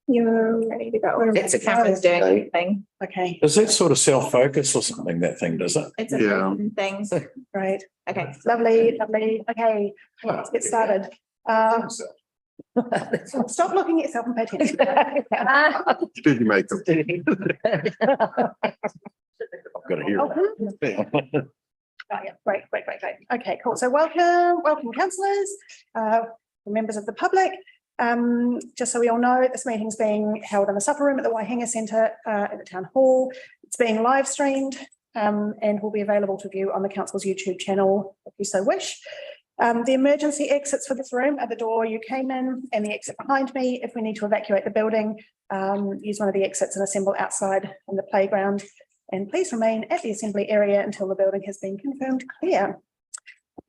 You're ready to go. It's a Cameron's doing thing. Okay, Does that sort of self-focus or something, that thing, does it? It's a Yeah. thing. great. Okay. Lovely, lovely. Okay, let's get started. Stop looking at yourself and pay attention. Did you make them? I've got to hear it. Oh, yeah, great. Okay, cool. So welcome councillors, members of the public. Just so we all know, this meeting's being held in the supper room at the Waihinga Centre at the Town Hall. It's being live streamed and will be available to view on the council's YouTube channel if you so wish. The emergency exits for this room are the door you came in and the exit behind me. If we need to evacuate the building, use one of the exits and assemble outside in the playground. And please remain at the assembly area until the building has been confirmed clear.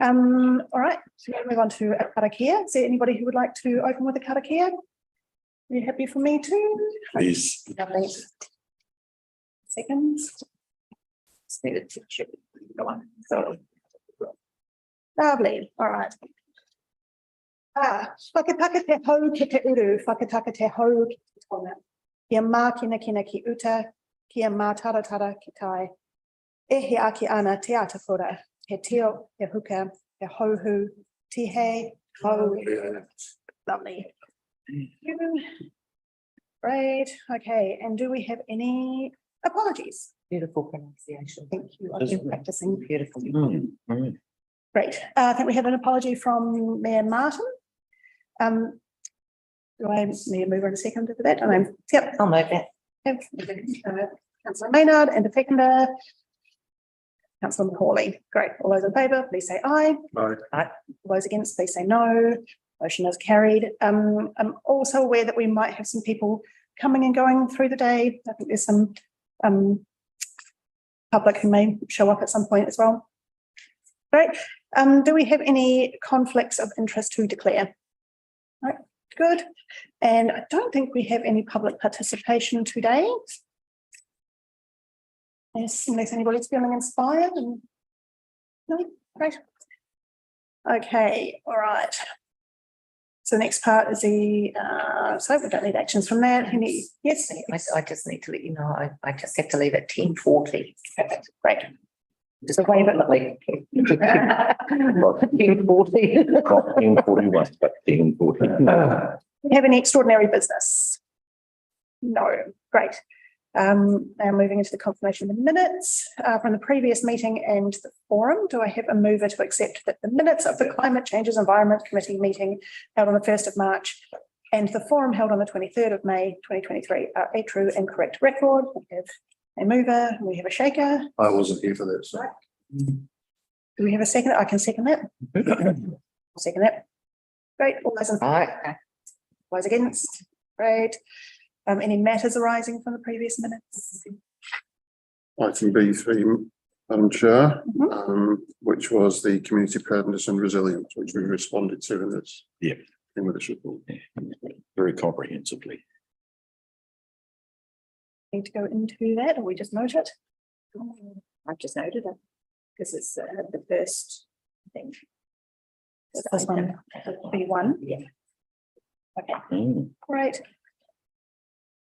All right, so we'll move on to a karakia. Is there anybody who would like to open with a karakia? Are you happy for me to? Please. Lovely. Seconds. Just needed to check. Go on. So lovely. All right. Whakataka te hau ki te uru, whakataka te hau ki te tonga. Kia mā kina ki uta, kia mā taratara ki tai. E he aki ana te atawhura, he teo, he huka, he hauhu, ti he, hau. Lovely. Great. Okay. And do we have any apologies? Beautiful pronunciation. Thank you. I've been practicing. Beautiful. Great. I think we have an apology from Mayor Martin. Do I need to move on a second for that? Yep. I'll move that. Councillor Maynard and the seconder. Councillor McCauley. Great. All those in favour, please say aye. Aye. All those against, please say no. Motion is carried. I'm also aware that we might have some people coming and going through the day. I think there's some public who may show up at some point as well. Great. Do we have any conflicts of interest to declare? Right. Good. And I don't think we have any public participation today. Yes, unless anybody's feeling inspired. No, great. Okay, all right. So the next part is the, so we don't need actions from that. Yes. I just need to let you know, I just have to leave at 10:40. Perfect. Great. Just wave it like 10:40. Not 10:41, but 10:40. Do we have any extraordinary business? No. Great. Now moving into the confirmation of the minutes from the previous meeting and the forum. Do I have a mover to accept that the minutes of the Climate Changes Environment Committee meeting held on the 1st of March and the forum held on the 23rd of May 2023 are a true and correct record? We have a mover and we have a shaker. I wasn't here for this. So. Do we have a second? I can second that. I'll second that. Great. All those in Aye. those against? Great. Any matters arising from the previous minutes? Item B3, Madam Chair, Mhm. which was the community preparedness and resilience, which we responded to in this. Yeah. In with this report. Very comprehensively. Need to go into that or we just note it? I've just noted it because it's the first thing. This one, B1. Yeah. Okay, great.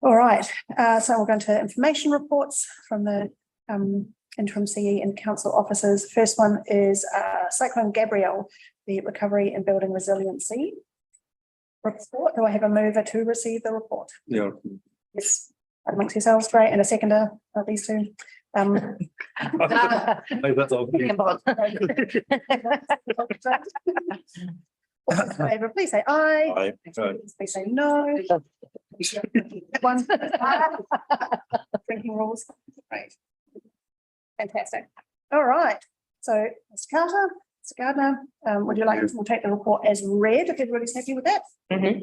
All right, so we're going to information reports from the interim CE and council officers. First one is Cyclone Gabrielle, the recovery and building resiliency report. Do I have a mover to receive the report? Yeah. Yes, amongst yourselves, great, and a seconder of these two. All in favour, please say aye. Please say no. One. Drinking rules. Right. Fantastic. All right. So, Mr. Carter, Mr. Gardner, would you like to take the report as read if everybody's happy with that?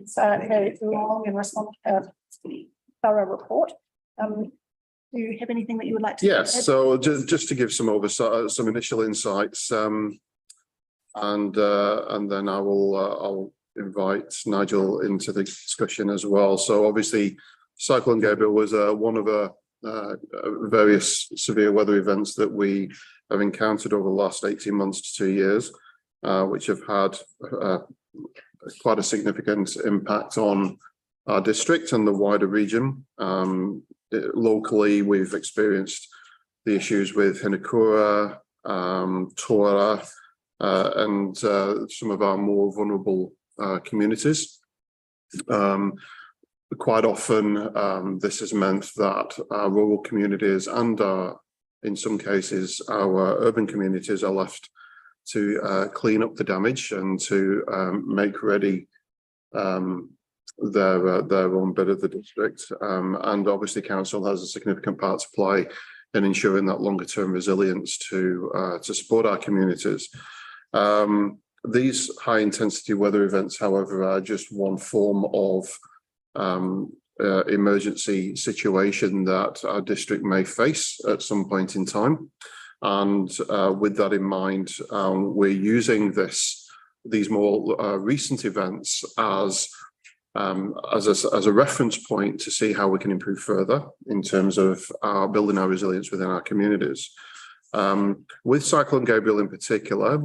So, very long and thorough report. Do you have anything that you would like to? Yes, add? so just to give some oversight, some initial insights, and then I'll invite Nigel into the discussion as well. So obviously, Cyclone Gabrielle was one of various severe weather events that we have encountered over the last 18 months to 2 years, which have had quite a significant impact on our district and the wider region. Locally, we've experienced the issues with Hinakura, Tora, and some of our more vulnerable communities. Quite often, this has meant that our rural communities and in some cases, our urban communities are left to clean up the damage and to make ready their own bit of the district. And obviously council has a significant part to play in ensuring that longer term resilience to support our communities. These high intensity weather events, however, are just one form of emergency situation that our district may face at some point in time. And with that in mind, we're using these more recent events as a reference point to see how we can improve further in terms of building our resilience within our communities. With Cyclone Gabriel in particular,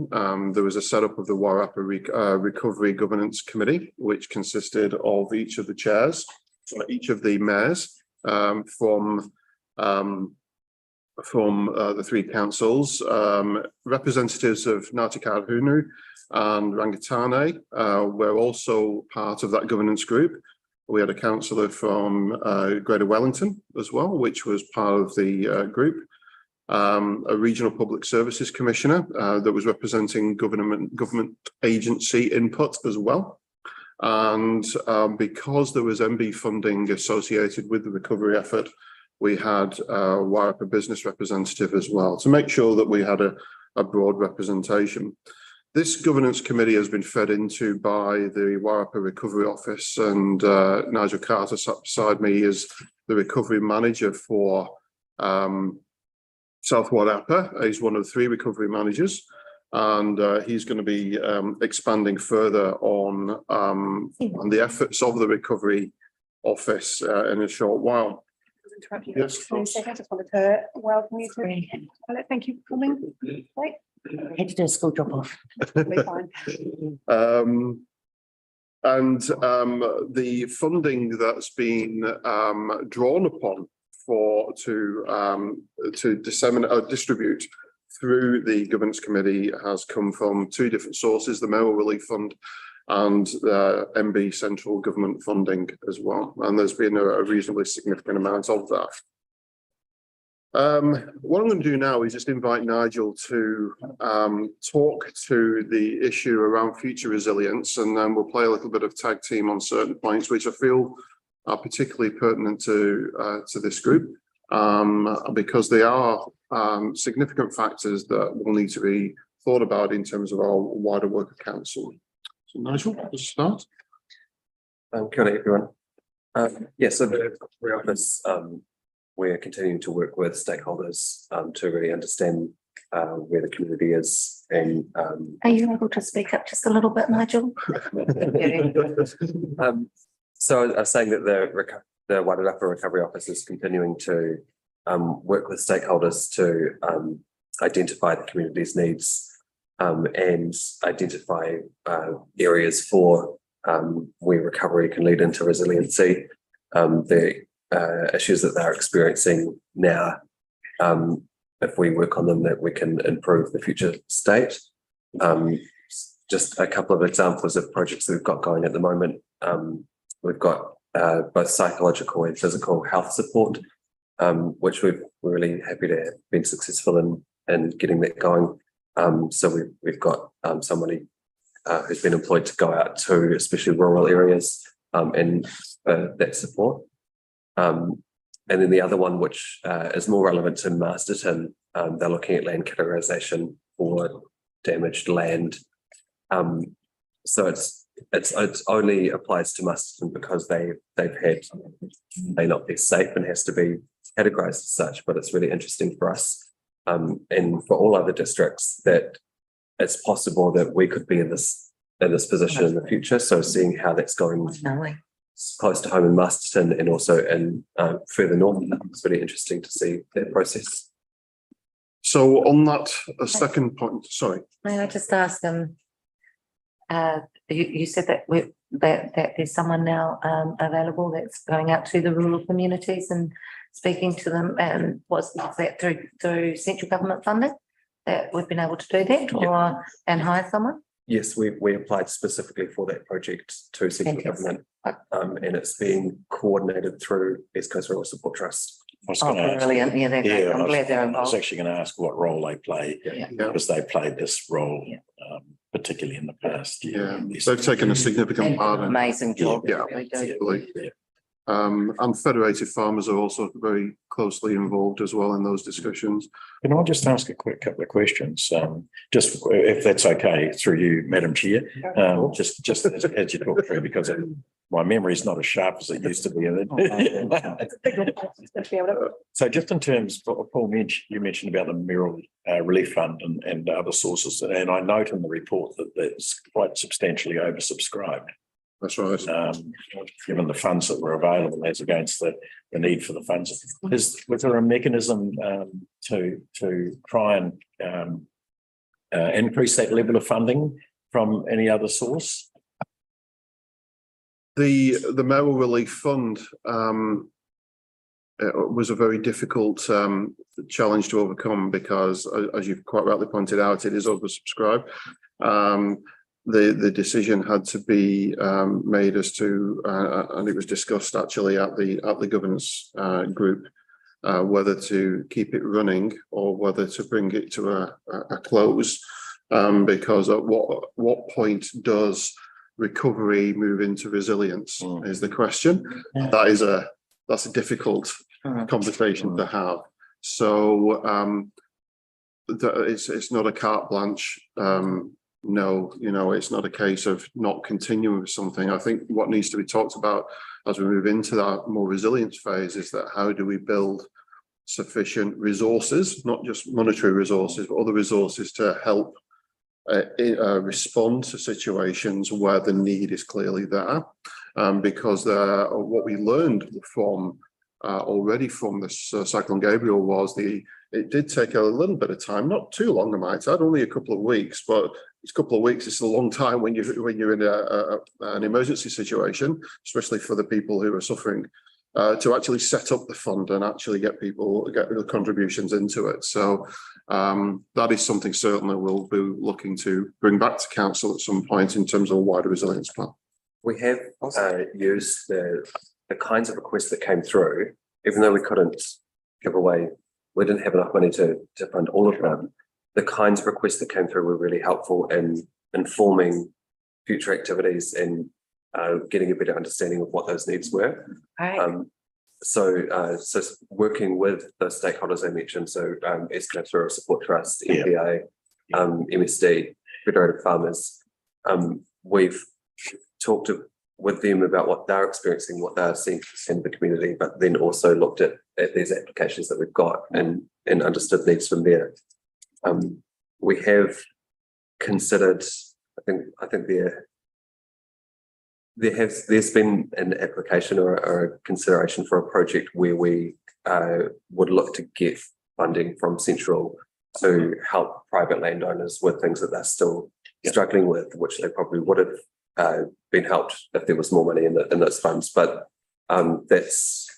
there was a setup of the Wairarapa Recovery Governance Committee, which consisted of each of the chairs, so each of the mayors from the three councils, representatives of Ngāti Kahungunu and Rangitāne were also part of that governance group. We had a councillor from Greater Wellington as well, which was part of the group. A regional public services commissioner that was representing government agency input as well. And because there was MB funding associated with the recovery effort, we had a Wairarapa business representative as well to make sure that we had a broad representation. This governance committee has been fed into by the Wairarapa Recovery Office, and Nigel Carter sat beside me as the recovery manager for South Wairarapa. He's one of the three recovery managers, and he's going to be expanding further on the efforts of the recovery office in a short while. Interrupt you Yes, for a second. I just wanted to welcome you to. Thank you for coming. Great. I had to do a school drop off. We're fine. And the funding that's been drawn upon to disseminate or distribute through the governance committee has come from two different sources: the Mayoral Relief Fund and the MB central government funding as well. And there's been a reasonably significant amount of that. What I'm going to do now is just invite Nigel to talk to the issue around future resilience, and then we'll play a little bit of tag team on certain points which I feel are particularly pertinent to this group, because they are significant factors that will need to be thought about in terms of our wider work of council. So Nigel, let's start. Kia ora, everyone. So the recovery office, we're continuing to work with stakeholders to really understand where the community is, and Are you able to speak up just a little bit, Nigel? so I was saying that the Wairarapa Recovery Office is continuing to work with stakeholders to identify the community's needs and identify areas for where recovery can lead into resiliency. The issues that they're experiencing now, if we work on them, that we can improve the future state. Just a couple of examples of projects that we've got going at the moment. We've got both psychological and physical health support, which we're really happy to have been successful in getting that going. So we've got somebody who's been employed to go out to especially rural areas and that support. And then the other one, which is more relevant to Masterton, they're looking at land categorisation for damaged land. So it's only applies to Masterton because they've had may not be safe and has to be categorised as such. But it's really interesting for us and for all other districts that it's possible that we could be in this position in the future. So seeing how that's going close to home in Masterton and also in further north, it's really interesting to see that process. So on that second point, sorry. May I just ask them, you said that that there's someone now available that's going out to the rural communities and speaking to them, and was that through central government funding that we've been able to do that, or and hire someone? Yes, we applied specifically for that project to central Fantastic. government, and it's being coordinated through East Coast Rural Support Trust. I was Oh, going to ask. brilliant. Yeah, they're great. Yeah, I'm glad they're I was involved. actually going to ask what role they play, Yeah. because they played this role, Yeah. particularly in the past. Yeah, they've taken a significant part in it. Amazing job. Yeah. They really do. Absolutely. Yeah. And federated farmers are also very closely involved as well in those discussions. Can I just ask a quick couple of questions? Just if that's okay, through you, Madam Chair, just as you talk through, because my memory is not as sharp as it used to be. So just in terms, Paul mentioned, you mentioned about the Mayoral Relief Fund and other sources, and I note in the report that that's quite substantially oversubscribed. That's right. Given the funds that were available as against the need for the funds. Was there a mechanism to try and increase that level of funding from any other source? The Mayoral Relief Fund was a very difficult challenge to overcome because, as you've quite rightly pointed out, it is oversubscribed. The decision had to be made as to, and it was discussed actually at the governance group, whether to keep it running or whether to bring it to a close, because at what point does recovery move into resilience is the question. That's a difficult conversation to have. So it's not a carte blanche. No, it's not a case of not continuing with something. I think what needs to be talked about as we move into that more resilience phase is that how do we build sufficient resources, not just monetary resources, but other resources to help respond to situations where the need is clearly there. Because what we learned from already from this Cyclone Gabriel was it did take a little bit of time, not too long, I might add, only a couple of weeks, but it's a couple of weeks. It's a long time when you're in an emergency situation, especially for the people who are suffering, to actually set up the fund and actually get the contributions into it. So that is something certainly we'll be looking to bring back to council at some point in terms of a wider resilience plan. We have used the kinds of requests that came through, even though we couldn't give away, we didn't have enough money to fund all of them. The kinds of requests that came through were really helpful in informing future activities and getting a better understanding of what those needs were. Right. So working with the stakeholders I mentioned, so East Coast Rural Support Trust, MPA, MSD, Federated Farmers, we've talked with them about what they're experiencing, what they're seeing in the community, but then also looked at these applications that we've got and understood needs from there. We have considered, I think there's been an application or a consideration for a project where we would look to get funding from Central to help private landowners with things that they're still struggling with, which they probably would have been helped if there was more money in those funds. But it's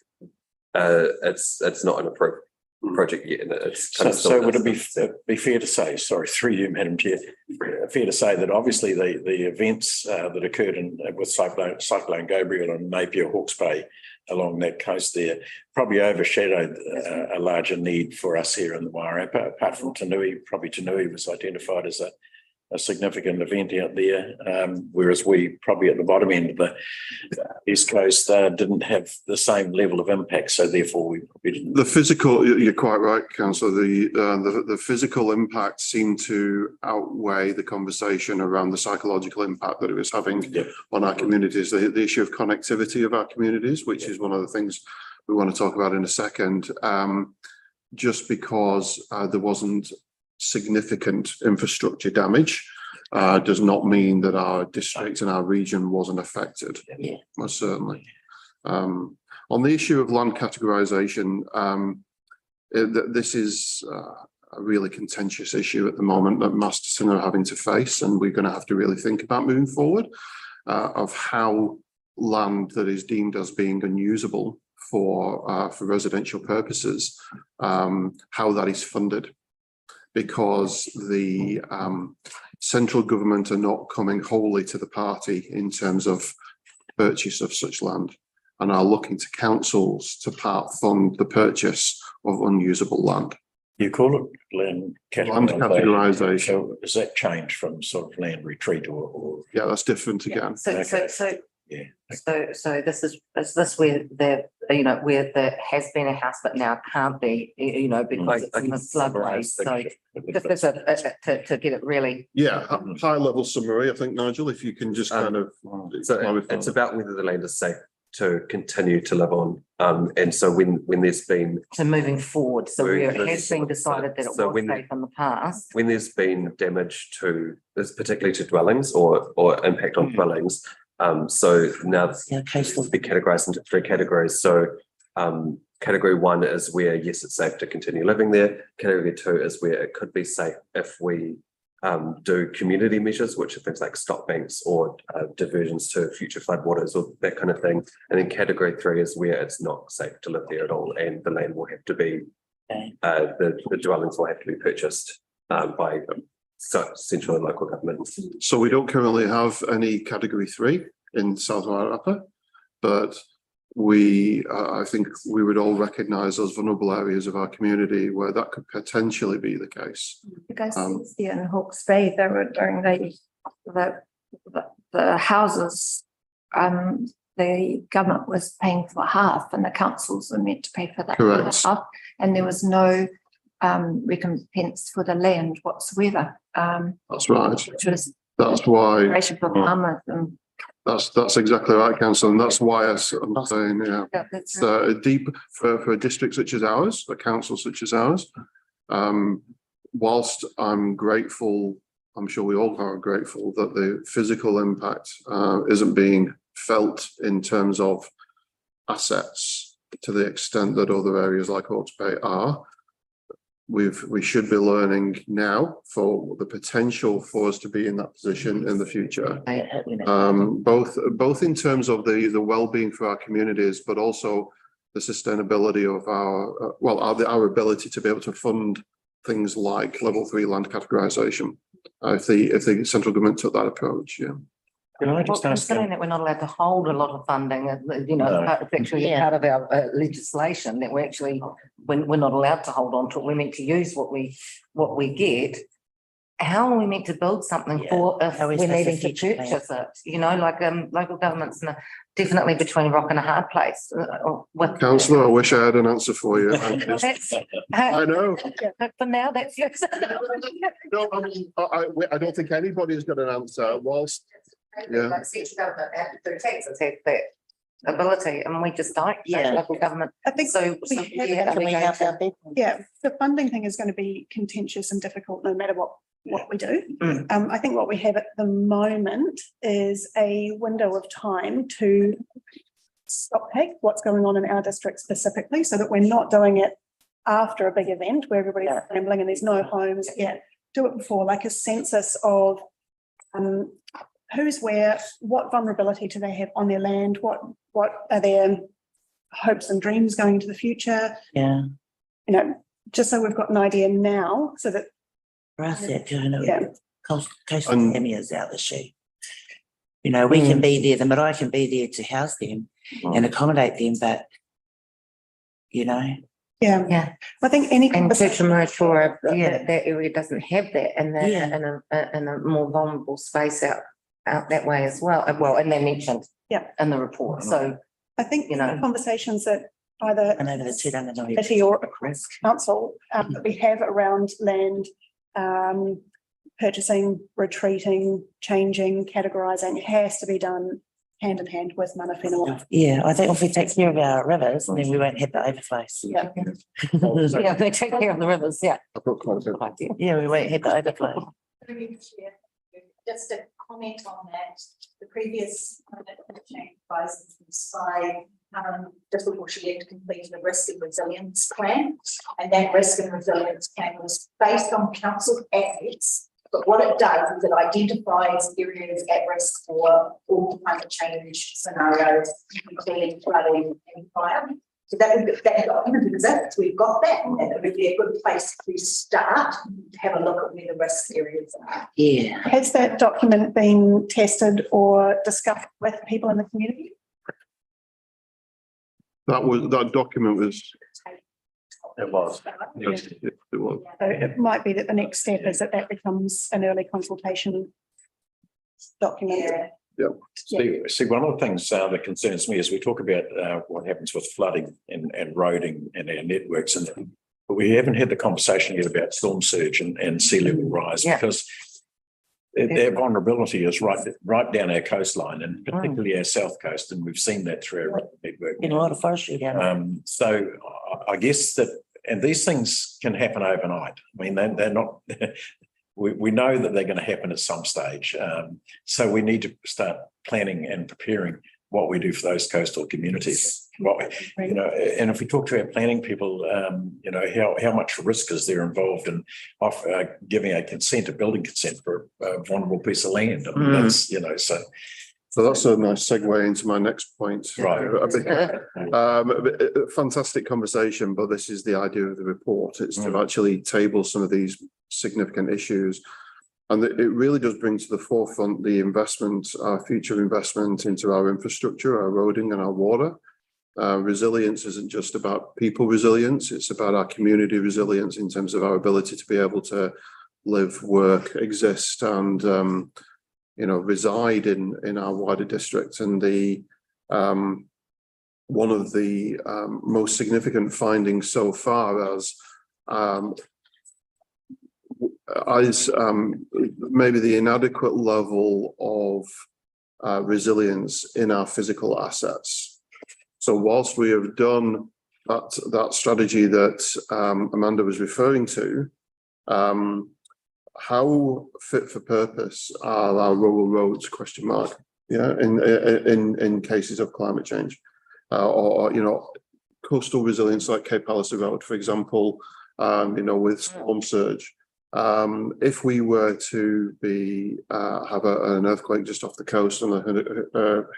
not an approved project yet, and it's kind of So would it be fair to say, sorry, through you, Madam Chair, fair to say that obviously the events that occurred with Cyclone Gabriel and Napier Hawke's Bay along that coast there probably overshadowed a larger need for us here in the Wairarapa, apart from Tanui. Probably Tanui was identified as a significant event out there, whereas we probably at the bottom end of the East Coast didn't have the same level of impact, so therefore we probably didn't. The physical, you're quite right, Councillor. The physical impact seemed to outweigh the conversation around the psychological impact that it was having on our communities. The issue of connectivity of our communities, which is one of the things we want to talk about in a second. Just because there wasn't significant infrastructure damage does not mean that our district and our region wasn't affected. Most certainly. On the issue of land categorisation, this is really contentious issue at the moment that Masterton are having to face, and we're going to have to really think about moving forward of how land that is deemed as being unusable for residential purposes, how that is funded, because the central government are not coming wholly to the party in terms of purchase of such land, and are looking to councils to part fund the purchase of unusable land. You call it land Land categorisation. So has that changed from sort of land retreat or? Yeah, that's different again. So, Okay. yeah. Yeah. So this is where there, where there has been a house, but now can't be, because it's in the floodway. So just as to get it really. Yeah, high level summary, I think, Nigel, if you can just kind of. So it's about whether the land is safe to continue to live on. And so when there's been, So moving forward, so where it has been So- decided that it so was when- safe in the past. when there's been damage to, this particularly to dwellings or impact on dwellings. So now it'll be categorized into 3 categories. So category 1 is where, yes, it's safe to continue living there. Category 2 is where it could be safe if we do community measures, which are things like stop banks or diversions to future floodwaters or that kind of thing. And then category 3 is where it's not safe to live there at all, and the land will have to be, the dwellings will have to be purchased by central and local governments. So we don't currently have any category 3 in South Wairarapa, but I think we would all recognise those vulnerable areas of our community where that could potentially be the case. Because in Hawke's Bay, they were doing the houses, the government was paying for half and the councils were meant to pay for that Correct. half. And there was no recompense for the land whatsoever. That's right. Which was That's why, great for farmers and that's exactly right, councillor, and that's why I'm saying, yeah. That's It's a deep for a district such as ours, a council such as ours. Whilst I'm grateful, I'm sure we all are grateful that the physical impact isn't being felt in terms of assets to the extent that other areas like Hawke's Bay are. We should be learning now for the potential for us to be in that position in the future. Both in terms of the well-being for our communities, but also the sustainability of our ability to be able to fund things like level 3 land categorisation. If the central government took that approach, yeah. Can I just ask? Considering that we're not allowed to hold a lot of funding, No. it's actually part of our legislation that we're actually, when we're not allowed to hold on to it, we're meant to use what we get. How are we meant to build something for if How is we're this a needing to future plan? purchase it? Local government's definitely between a rock and a hard place. Councillor, I wish I had an answer for you. That's, I know. for now, that's yours. No, I mean, I don't think anybody's got an answer. Whilst, yeah. Like central government through taxes have that ability, and we just don't. Yeah. Local government. I think So we yeah, Can we help our people? Yeah, the funding thing is going to be contentious and difficult no matter what we do. Mm. I think what we have at the moment is a window of time to stop take what's going on in our district specifically, so that we're not doing it after a big event where everybody's scrambling and there's no homes. Yeah, do it before, like a census of who's where, what vulnerability do they have on their land, what are their hopes and dreams going into the future, Yeah, just so we've got an idea now, so that for us, Yeah. coastal Miami is our issue. We can be there, the marae can be there to house them and accommodate them, but yeah. Yeah. I think any And conversation, Petra Yeah. that area doesn't have that, and they're Yeah. in a more vulnerable space out that way as well. Well, and they mentioned in the report. So I think you know. conversations that either and over the Tiranga committee or across council that we have around land purchasing, retreating, changing, categorising has to be done hand in hand with mana whenua. Yeah, I think if we take care of our rivers, then we won't have the overflows. Yeah. yeah, they take care of the rivers. Yeah. I've got quite a bit. Good idea. Yeah, we won't have the overflow. just a comment on that. The previous change advisors by disproportionately completed a risk and resilience plan, and that risk and resilience plan was based on council assets. But what it does is it identifies areas at risk for all climate change scenarios, including flooding and fire. So that document exists. We've got that, and it would be a good place to start to have a look at where the risk areas are. Yeah. Has that document been tested or discussed with people in the community? That document was. It was. Yes, it was. So it might be that the next step is that that becomes an early consultation document. See, one of the things that concerns me is we talk about what happens with flooding and eroding and our networks, and but we haven't had the conversation yet about storm surge and sea level rise, Yeah. because their vulnerability is right down our coastline, and particularly our south coast, and we've seen that through our network. Been a lot of forestry down there. So I guess that, and these things can happen overnight. I mean, they're not. We know that they're going to happen at some stage. So we need to start planning and preparing what we do for those coastal communities. And if we talk to our planning people, how much risk is there involved in giving a building consent for a vulnerable piece of land? I mean, that's, So that's a nice segue into my next point. Right. Fantastic conversation, but this is the idea of the report. It's to actually table some of these significant issues. And it really does bring to the forefront the investment, our future investment into our infrastructure, our roading and our water. Resilience isn't just about people resilience, it's about our community resilience in terms of our ability to be able to live, work, exist and reside in our wider district. And one of the most significant findings so far as maybe the inadequate level of resilience in our physical assets. So whilst we have done that strategy that Amanda was referring to, how fit for purpose are our rural roads? ? Yeah, in cases of climate change, or coastal resilience like Cape Palliser Road, for example, with storm surge. If we were to have an earthquake just off the coast on the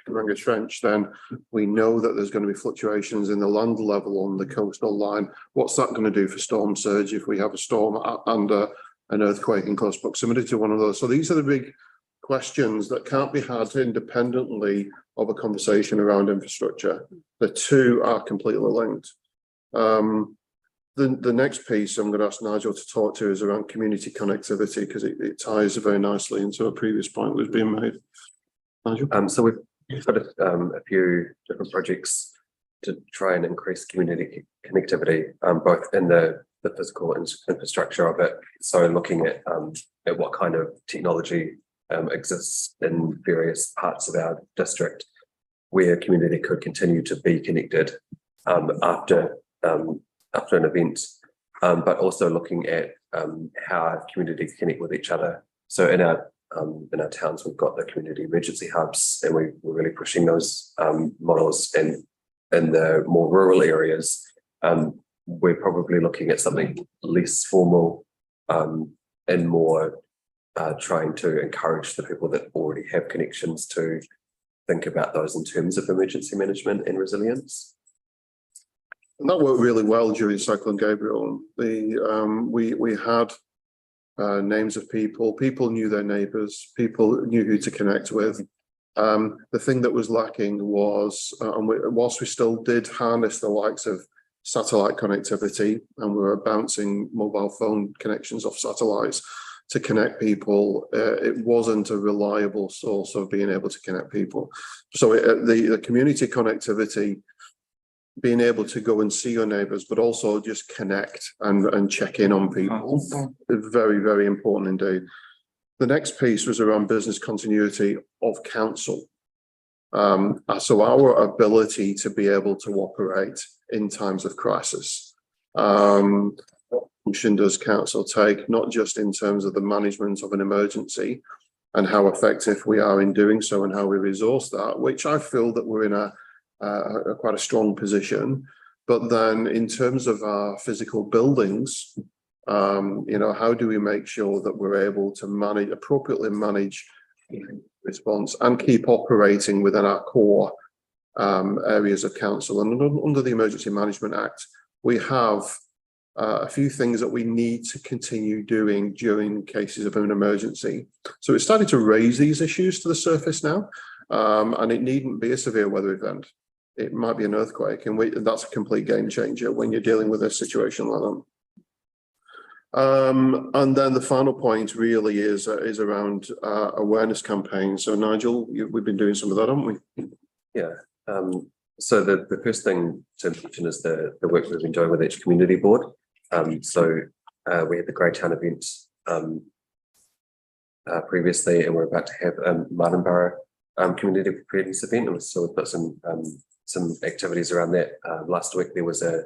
Haranga Trench, then we know that there's going to be fluctuations in the land level on the coastal line. What's that going to do for storm surge if we have a storm and an earthquake in close proximity to one of those? So these are the big questions that can't be had independently of a conversation around infrastructure. The two are completely linked. The next piece I'm going to ask Nigel to talk to is around community connectivity, because it ties very nicely into a previous point that was being made. Nigel? So we've got a few different projects to try and increase community connectivity, both in the physical infrastructure of it. So looking at what kind of technology exists in various parts of our district where community could continue to be connected after an event, but also looking at how communities connect with each other. So in our towns, we've got the community emergency hubs, and we're really pushing those models. And in the more rural areas, we're probably looking at something less formal and more trying to encourage the people that already have connections to think about those in terms of emergency management and resilience. And that worked really well during Cyclone Gabriel. We had names of people knew their neighbours, people knew who to connect with. The thing that was lacking was, whilst we still did harness the likes of satellite connectivity, and we were bouncing mobile phone connections off satellites to connect people, it wasn't a reliable source of being able to connect people. So the community connectivity, being able to go and see your neighbours, but also just connect and check in on people, is very, very important indeed. The next piece was around business continuity of council. So our ability to be able to operate in times of crisis. What function does council take, not just in terms of the management of an emergency, and how effective we are in doing so and how we resource that, which I feel that we're in a quite a strong position. But then in terms of our physical buildings, how do we make sure that we're able to appropriately manage response and keep operating within our core areas of council? And under the Emergency Management Act, we have a few things that we need to continue doing during cases of an emergency. So it's starting to raise these issues to the surface now, and it needn't be a severe weather event. It might be an earthquake, and that's a complete game changer when you're dealing with a situation like that. And then the final point really is around awareness campaigns. So Nigel, we've been doing some of that, haven't we? Yeah. So the first thing to mention is the work we've been doing with each community board. So we had the Greytown event previously, and we're about to have Martin Borough community preparedness event, and so we've got some activities around that. Last week there was a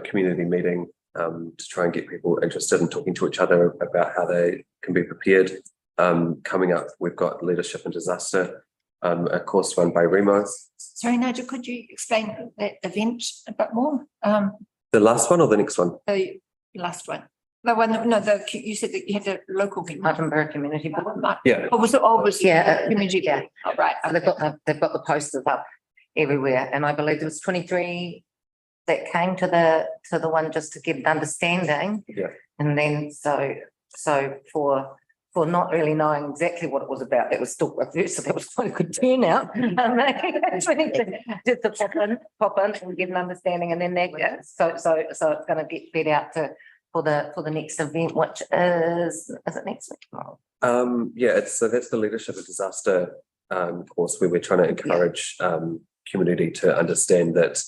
community meeting to try and get people interested in talking to each other about how they can be prepared. Coming up, we've got leadership in disaster, a course run by Remo. Sorry, Nigel, could you explain that event a bit more? The last one or the next one? The last one. The one, no, you said that you had a local. Martin Borough Community Board. Yeah. Yeah, Community. yeah. Oh, right. So they've got the posters up everywhere, and I believe there was 23 that came to the one just to get an understanding. Yeah. And then so for not really knowing exactly what it was about, that was still a so that was quite a good turnout. Just to pop in and get an understanding, and then so it's going to get fed out for the next event, which is it next week? Yeah, so that's the leadership of disaster course, where we're trying to encourage community to understand that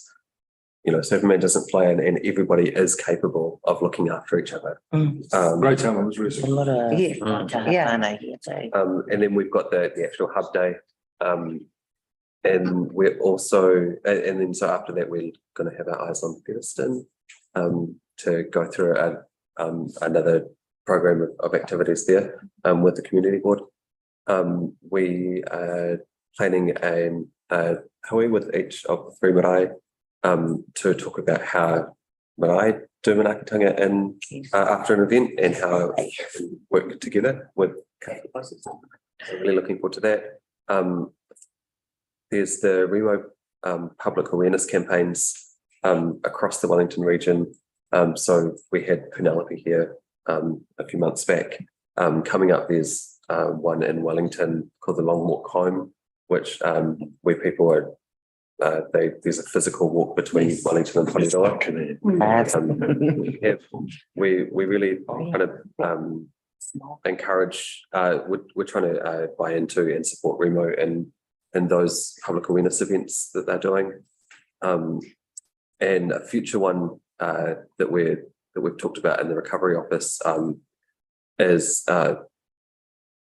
Superman doesn't play and everybody is capable of looking after each other. Great talent was A recent. lot of Yeah. fun to have Yeah. fun here too. And then we've got the actual hub day. And we're also, and then so after that, we're going to have our eyes on Featherston to go through another program of activities there with the community board. We are planning a hui with each of the three marae to talk about how marae do manaakitanga in after an event and how we can work together with council places. So really looking forward to that. There's the Remo public awareness campaigns across the Wellington region. So we had Penelope here a few months back. Coming up, there's one in Wellington called the Long Walk Home, which where people are there's a physical walk between Wellington and Whanidua. We really kind of encourage. We're trying to buy into and support Remo in those public awareness events that they're doing. And a future one that we've talked about in the recovery office is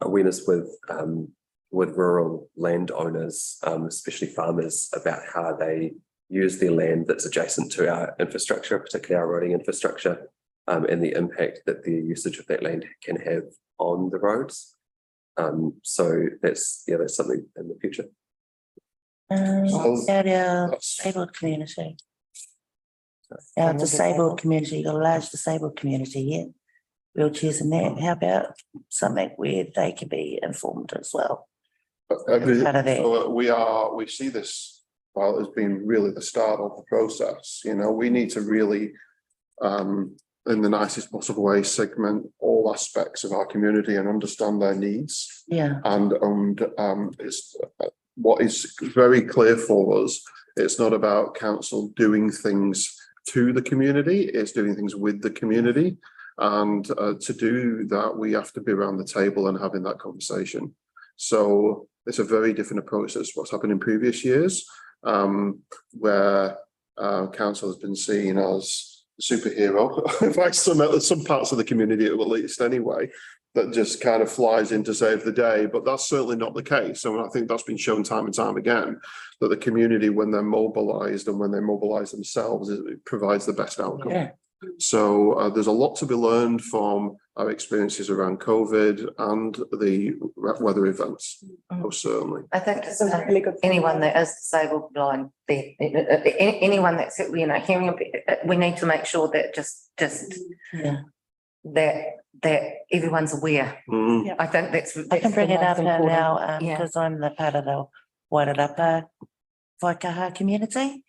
awareness with rural landowners, especially farmers, about how they use their land that's adjacent to our infrastructure, particularly our roading infrastructure, and the impact that the usage of that land can have on the roads. So that's something in the future. About our disabled community. Our disabled community, a large disabled community, yeah. Wheelchairs and that, how about something where they can be informed as well? So we see this as being really the start of the process. We need to really, in the nicest possible way, segment all aspects of our community and understand their needs. Yeah. And it's what is very clear for us. It's not about council doing things to the community; it's doing things with the community. And to do that, we have to be around the table and having that conversation. So it's a very different approach to what's happened in previous years, where council has been seen as a superhero by some parts of the community, at least anyway, that just kind of flies in to save the day. But that's certainly not the case. And I think that's been shown time and time again, that the community, when they're mobilised and when they mobilise themselves, it provides the best outcome. Yeah. So there's a lot to be learned from our experiences around COVID and the weather events, most certainly. I think So it's really good. anyone that is disabled, blind, deaf, anyone that's, you know, hearing, we need to make sure that just Yeah, that everyone's aware. Mm. I think that's. I can bring the it most up important. now, Yeah. because I'm the part of the Wairarapa Waikaha community.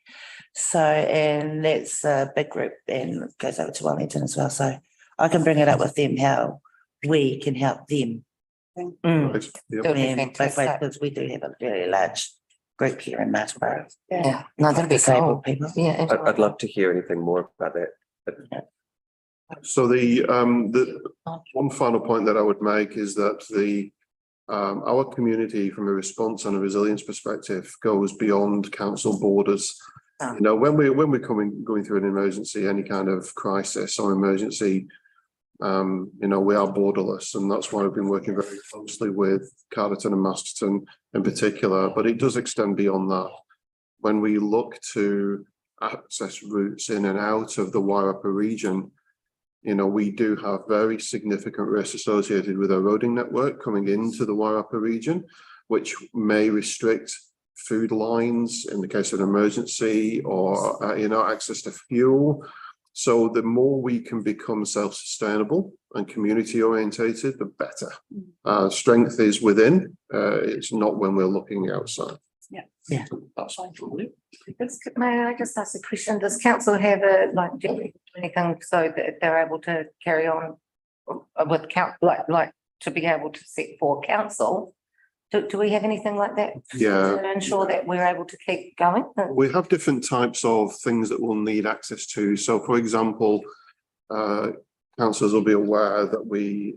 So, and that's a big group and goes over to Wellington as well. So I can bring it up with them, how we can help them. Mm. Right, yep. That'd be And both ways, fantastic. because we do have a very large group here in Marlborough. Yeah, no, that'd be cool. Disabled people. Yeah. I'd love to hear anything more about that. So the one final point that I would make is that our community, from a response and a resilience perspective, goes beyond council borders. Ah. You know, when we're going through an emergency, any kind of crisis or emergency, you know, we are borderless, and that's why we've been working very closely with Carterton and Masterton in particular, but it does extend beyond that. When we look to access routes in and out of the Wairarapa region, you know, we do have very significant risks associated with our roading network coming into the Wairarapa region, which may restrict food lines in the case of an emergency, or, you know, access to fuel. So the more we can become self-sustainable and community orientated, the better. Strength is within, it's not when we're looking outside. Yeah. That's fine. May I just ask a question? Does council have anything so that they're able to carry on with like to be able to set for council? Do we have anything like that? Yeah. To ensure that we're able to keep going? We have different types of things that we'll need access to. So, for example, councillors will be aware that we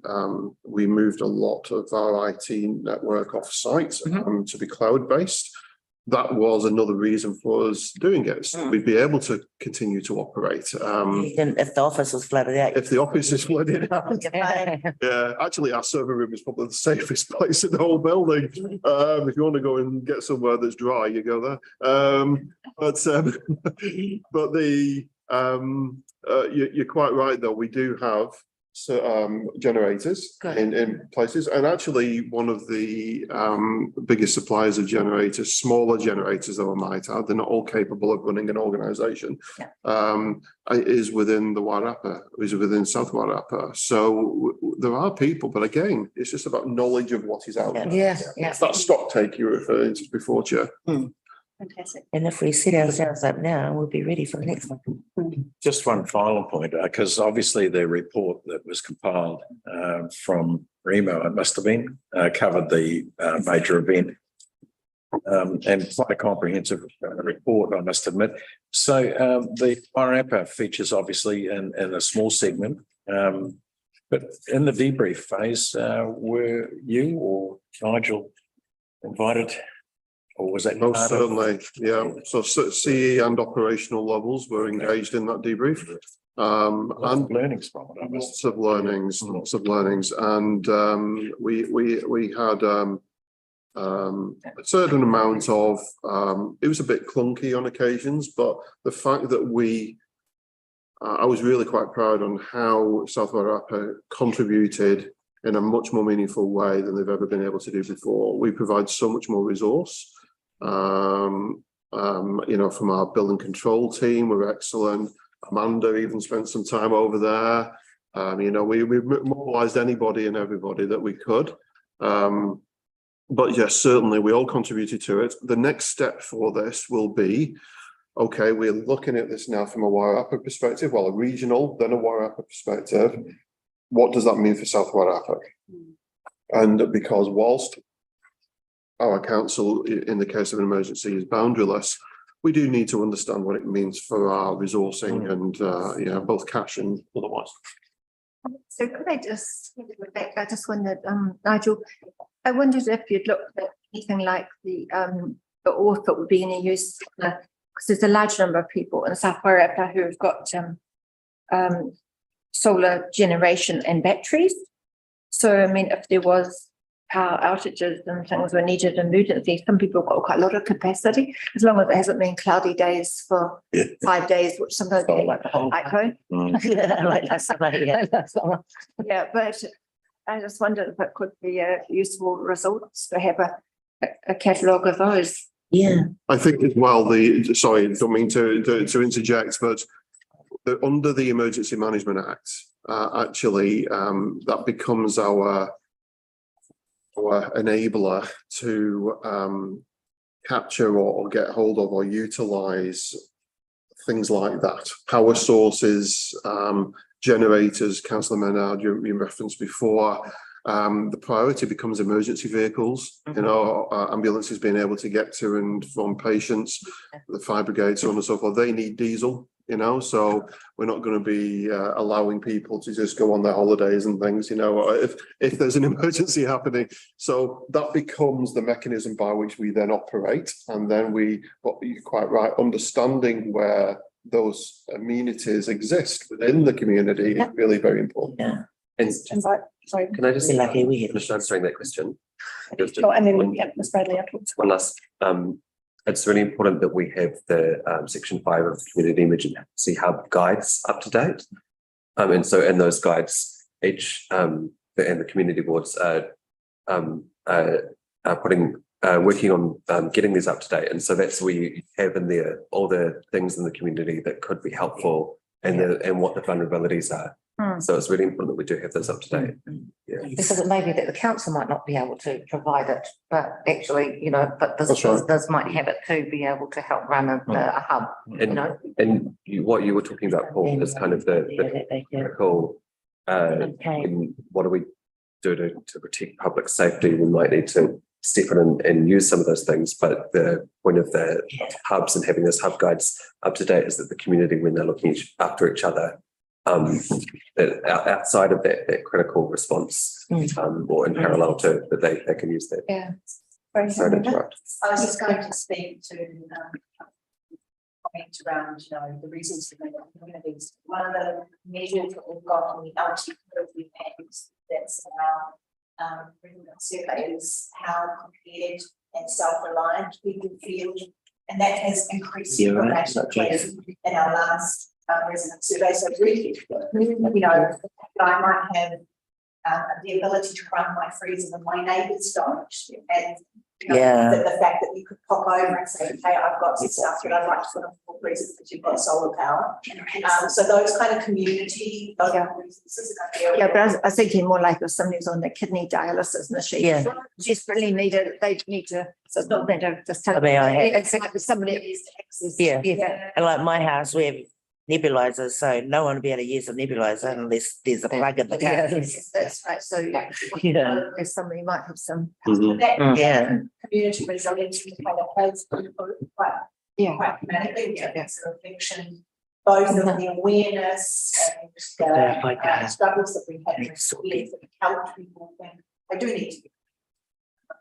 moved a lot of our IT network off-site to be cloud-based. That was another reason for us doing it. So we'd be able to continue to operate. And if the office was flooded out. If the office is flooded out. Yeah, actually, our server room is probably the safest place in the whole building. If you want to go and get somewhere that's dry, you go there. But you're quite right, though. We do have generators in places, and actually one of the biggest suppliers of generators, smaller generators, though I might add, they're not all capable of running an organisation. Is within the Wairarapa, is within South Wairarapa. So there are people, but again, it's just about knowledge of what is out there. Yeah. It's that stock take you were referring to before, Chair. Fantastic. And if we set ourselves up now, we'll be ready for the next one. Just one final point, because obviously the report that was compiled from Remo, it must have been, covered the major event. And quite a comprehensive report, I must admit. So the Wairarapa features obviously in a small segment, but in the debrief phase, were you or Nigel invited? Or was that? Most certainly, yeah. So CE and operational levels were engaged in that debrief. And learnings from it. lots of learnings, and we had a certain amount of it was a bit clunky on occasions, but the fact that I was really quite proud on how South Wairarapa contributed in a much more meaningful way than they've ever been able to do before. We provide so much more resource. You know, from our building control team, we're excellent. Amanda even spent some time over there. You know, we mobilized anybody and everybody that we could. But yes, certainly we all contributed to it. The next step for this will be, okay, we're looking at this now from a Wairarapa perspective, well, a regional, then a Wairarapa perspective. What does that mean for South Wairarapa? And because whilst our council, in the case of an emergency, is boundaryless, we do need to understand what it means for our resourcing and both cash and otherwise. So could I just wondered, Nigel, I wondered if you'd looked at anything like the author would be any use, because there's a large number of people in South Wairarapa who have got solar generation and batteries. So I mean, if there was power outages and things were needed emergency. Some people have got quite a lot of capacity, as long as it hasn't been cloudy days for Yeah. 5 days, which sometimes Oh, get like the whole home. Like last summer, yeah. Yeah, but I just wondered if it could be a useful resource to have a catalogue of those. Yeah, I think as well, sorry, don't mean to interject, but under the Emergency Management Act, actually, that becomes our enabler to capture or get hold of or utilise things like that. Power sources, generators, Councillor Menard, you referenced before. The priority becomes emergency vehicles, you know, ambulances being able to get to and from patients, the fire brigade, so on and so forth. They need diesel, you know, so we're not going to be allowing people to just go on their holidays and things, you know, if there's an emergency happening. So that becomes the mechanism by which we then operate. And then what you're quite right, understanding where those amenities exist within the community is really very important. yeah. And Sorry. can I just Be lucky we finish answering that question? Just Sure, and then, one- yeah, Ms Bradley afterwards. One last, it's really important that we have the section 5 of the Community Emergency Hub guides up to date. And so in those guides, each and the community boards are working on getting these up to date. And so that's where you have in there all the things in the community that could be helpful and what the vulnerabilities are. So it's really important that we do have those up to date. Yeah. Because it may be that the council might not be able to provide it, but actually, you know, but That's right. this might have it to be able to help run a hub, you And know. what you were talking about, Paul, is kind of the critical, Okay. in what do we do to protect public safety? We might need to step in and use some of those things, but the point of the hubs and having those hub guides up to date is that the community, when they're looking after each other, that outside of that critical response, or in parallel to that, they can use that. Yeah. Sorry to interrupt. I was just going to speak to comment around, you know, the reasons for the communities. One of the measures that we've got on the LT curve we've had, that's our survey, is how prepared and self-reliant people feel, and that has increased Yeah, right. dramatically in our last resident survey. So really, you know, I might have the ability to run my freezer and my neighbours don't, and you know, Yeah. the fact that you could pop over and say, hey, I've got some stuff that I'd like to put on your freezer because you've got solar power. So those kind of community, those Yeah. resources are very. Yeah, but I was thinking more like if somebody's on the kidney dialysis machine. Yeah. Desperately needed, they need to, so it's not better just tell. I mean, I had- It's like somebody needs to access. Yeah. Yeah. And like my house, we have nebulizers, so no one will be able to use a nebulizer unless there's a plug in the Yeah, car. that's right. So Yeah. if somebody might have some. That Yeah. community resilience kind of has quite Yeah. quite dramatically, we have that sort of fiction, both of the awareness and Yeah, like the that. struggles that we've had Makes with relief that help people when they do need to be.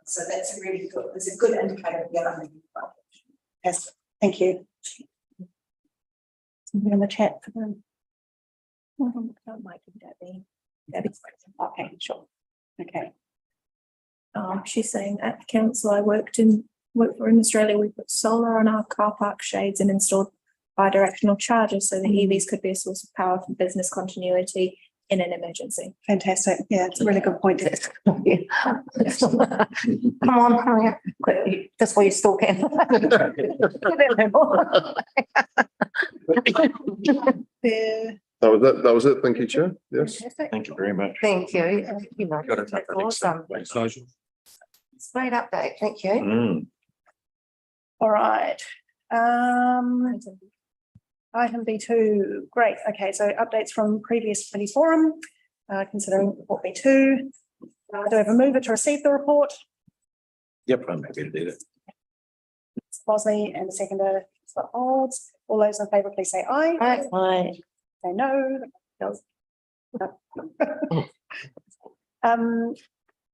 So that's a really good, it's a good indicator of the underlying population. Yes, thank you. Something in the chat for them. Okay, sure. Okay. She's saying at the council I worked for in Australia, we put solar on our car park shades and installed bi-directional chargers so the EVs could be a source of power for business continuity in an emergency. Fantastic. Yeah, it's a really good point. Come on, hurry up, quick, just while you still can. There- That was it. Thank you, Chair. Yes. Thank you very much. Thank you, you know, Got to take the next awesome, it's a great update, thank you. Mm. All right. Item B2, great. Okay, so updates from previous committee forum, considering report B2. Do I have a mover to receive the report? Yep, I'm happy to do that. Bosley and the seconder, Scott Olds. All those in favour, please say aye. Right. Say no.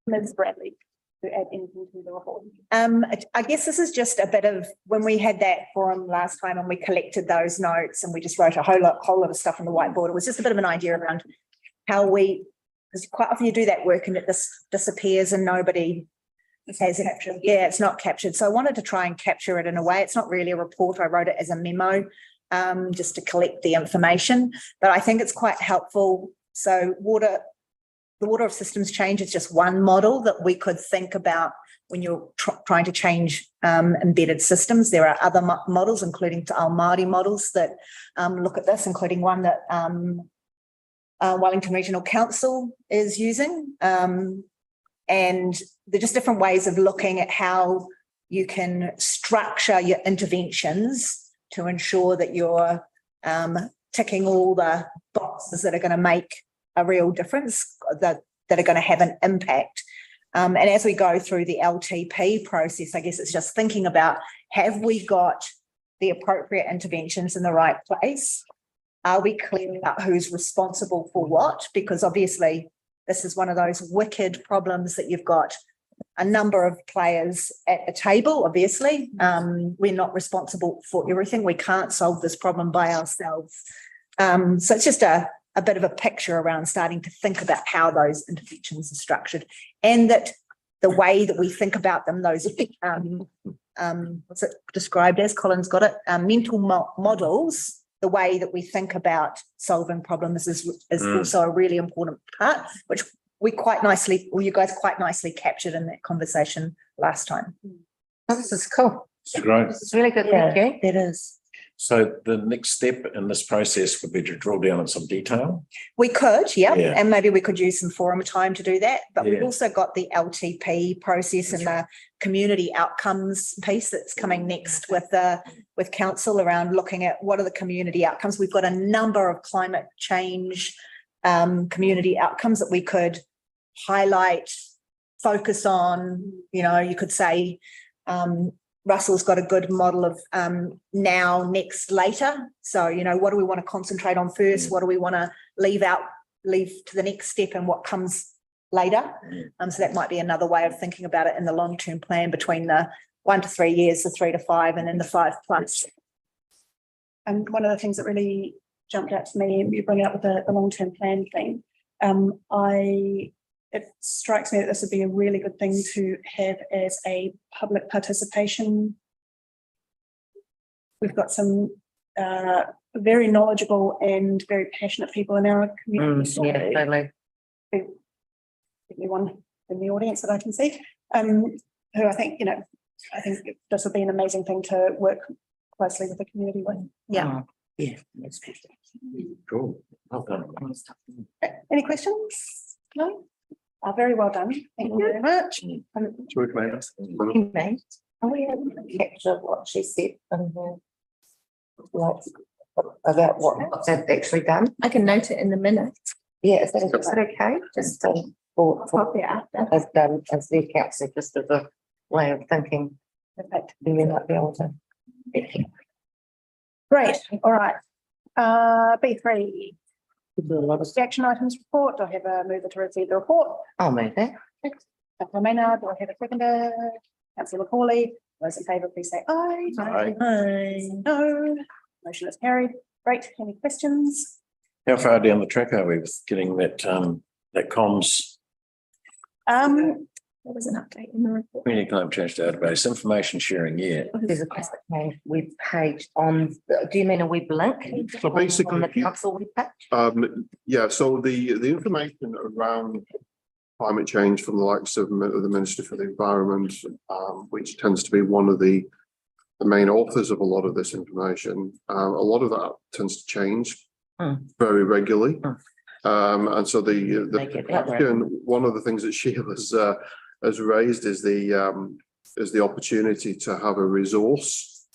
Ms Bradley, to add anything to the report. I guess this is just a bit of, when we had that forum last time and we collected those notes and we just wrote a whole lot of stuff on the whiteboard, it was just a bit of an idea around how we because quite often you do that work and it disappears and nobody has it. Yeah, it's not captured. So I wanted to try and capture it in a way. It's not really a report. I wrote it as a memo, just to collect the information, but I think it's quite helpful. So the water systems change is just one model that we could think about when you're trying to change embedded systems. There are other models, including Te Ao Māori models that look at this, including one that Wellington Regional Council is using. And they're just different ways of looking at how you can structure your interventions to ensure that you're ticking all the boxes that are going to make a real difference, that are going to have an impact. And as we go through the LTP process, I guess it's just thinking about, have we got the appropriate interventions in the right place? Are we clear about who's responsible for what? Because obviously this is one of those wicked problems that you've got a number of players at a table, obviously. We're not responsible for everything. We can't solve this problem by ourselves. So it's just a bit of a picture around starting to think about how those interventions are structured, and that the way that we think about them, those what's it described as, Colin's got it, mental models, the way that we think about solving problems is also a really important part, which we quite nicely, or you guys quite nicely captured in that conversation last time. Oh, this is cool. It's great. This is really good. Yeah, Thank you. it is. So the next step in this process would be to drill down in some detail. We could, yeah, Yeah. and maybe we could use some forum time to do that. But we've Yeah. also got the LTP process and the community outcomes piece that's coming next with council around looking at what are the community outcomes. We've got a number of climate change community outcomes that we could highlight, focus on. You know, you could say Russell's got a good model of now, next, later. So, you know, what do we want to concentrate on first? What do we want to leave to the next step, and what comes later? So that might be another way of thinking about it in the long-term plan between the 1 to 3 years, the 3 to 5, and then the 5+. And one of the things that really jumped out to me, you bring it up with the long-term plan thing. It strikes me that this would be a really good thing to have as a public participation. We've got some very knowledgeable and very passionate people in our community. Yeah, totally. Everyone in the audience that I can see, who I think this would be an amazing thing to work closely with the community with. Yeah. Yeah, that's good. Cool. Well done. Any questions? No? Very well done. Thank you very much. Mate, are we able to capture what she said and like about what's actually done? I can note it in the minutes. Yeah, is that okay? Just for Copy it after. as the council, just as a way of thinking. Perfect. We might be able to. Thank you. Great. All right. B3. We do a lot of The action items report. Do I have a mover to receive the report? I'll move that. Councillor Maynard, do I have a seconder? Councillor McCauley, those in favour, please say aye. Aye. No. Motion is carried. Great. Any questions? How far down the track are we with getting that comms There was an update in the report. community climate change database information sharing? Yeah. There's a web page on, do you mean a web link? So basically, On the council web page? Yeah, so the information around climate change from the likes of the Minister for the Environment, which tends to be one of the main authors of a lot of this information, a lot of that tends to change very regularly. And so Make it question, one of the things that Sheila has raised is the opportunity to have a resource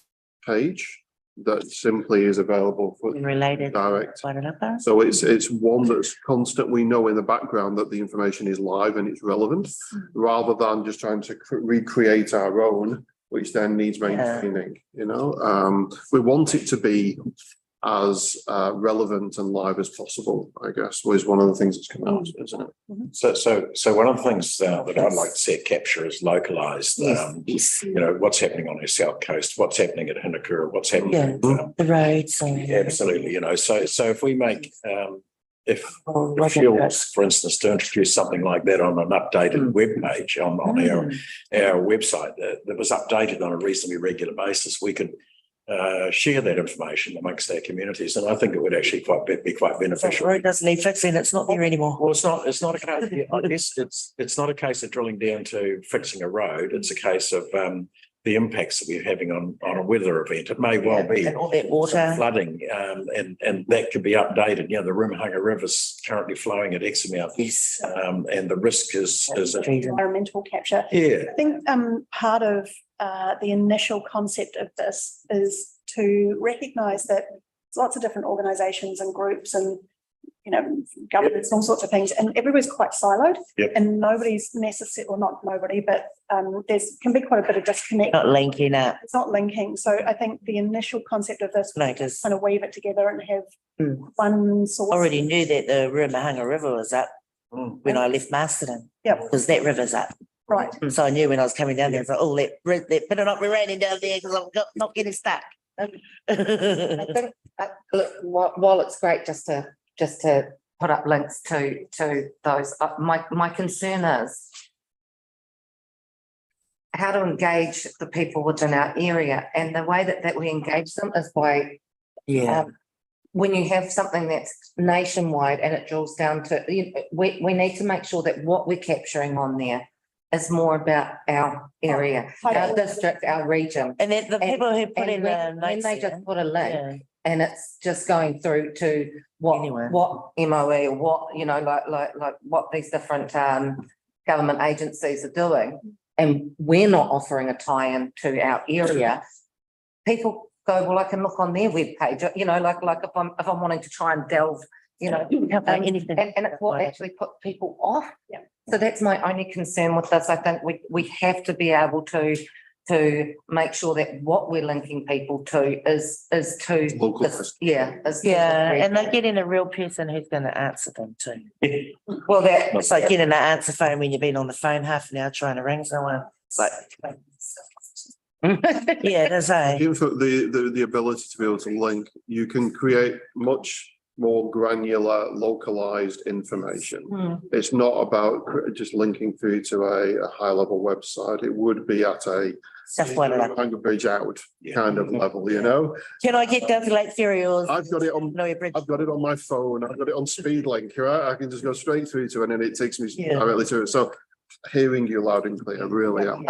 page that simply is available for Related. direct. Wairarapa. So it's one that's constant. We know in the background that the information is live and it's relevant, rather than just trying to recreate our own, which then needs maintaining. You know, we want it to be as relevant and live as possible, I guess, was one of the things that's come out, isn't it? So one of the things that I'd like to see it capture is localised. Yes. You know, what's happening on our south coast, what's happening at Hinakura, what's happening. Yeah, the roads. Absolutely, you know, so if we make if Like Shields, for instance, to introduce something like that on an updated web page on our website that was updated on a reasonably regular basis, we could share that information amongst our communities, and I think it would actually be quite beneficial. Road doesn't need fixing, it's not there anymore. Well, it's not a case, I guess it's not a case of drilling down to fixing a road. It's a case of the impacts that we're having on a weather event. It may well be And all that water. flooding, and that could be updated. You know, the Ruahanga River's currently flowing at X amount. Yes. And the risk is Environmental capture. yeah. I think part of the initial concept of this is to recognise that there's lots of different organisations and groups and, you know, governments, all sorts of things, and everybody's quite siloed. Yep. And nobody's necessarily, or not nobody, but can be quite a bit of disconnect. Not linking up. It's not linking. So I think the initial concept of this No, was just kind of weave it together and have Mm. one source. already knew that the Ruahanga River was up when I left Masterton. Yep. Because that river's up. Right. So I knew when I was coming down there, it's like, oh, that better not be raining down there because I'm not getting stuck. I think, look, while it's great just to put up links to those, my concern is how to engage the people within our area, and the way that we engage them is by Yeah. when you have something that's nationwide and it drills down to, we need to make sure that what we're capturing on there is more about our area, our district, our region. And then the people who put in the When notes. they just put a link, Yeah. and it's just going through to what Anyway. MOE, or what, you know, like what these different government agencies are doing, and we're not offering a tie-in to our area, people go, well, I can look on their webpage, you know, like if I'm wanting to try and delve, you know, Can't find anything. and it's what actually put people off. Yeah. So that's my only concern with this. I think we have to be able to make sure that what we're linking people to is to Localised. yeah. Yeah, and they're getting a real person who's going to answer them too. Well, that It's like getting an answer phone when you've been on the phone half an hour trying to ring someone. It's like. Yeah, that's a. Even for the ability to be able to link, you can create much more granular, localized information. It's not about just linking through to a high level website. It would be at a Stuff one up. Ruahanga Bridge out kind of level, you know? Can I get down to Lake Ferry or? I've got it on, Noya Bridge? I've got it on my phone. I've got it on Speedlink, right? I can just go straight through to it and it takes me Yeah. directly to it. So hearing you loud and clear, really am.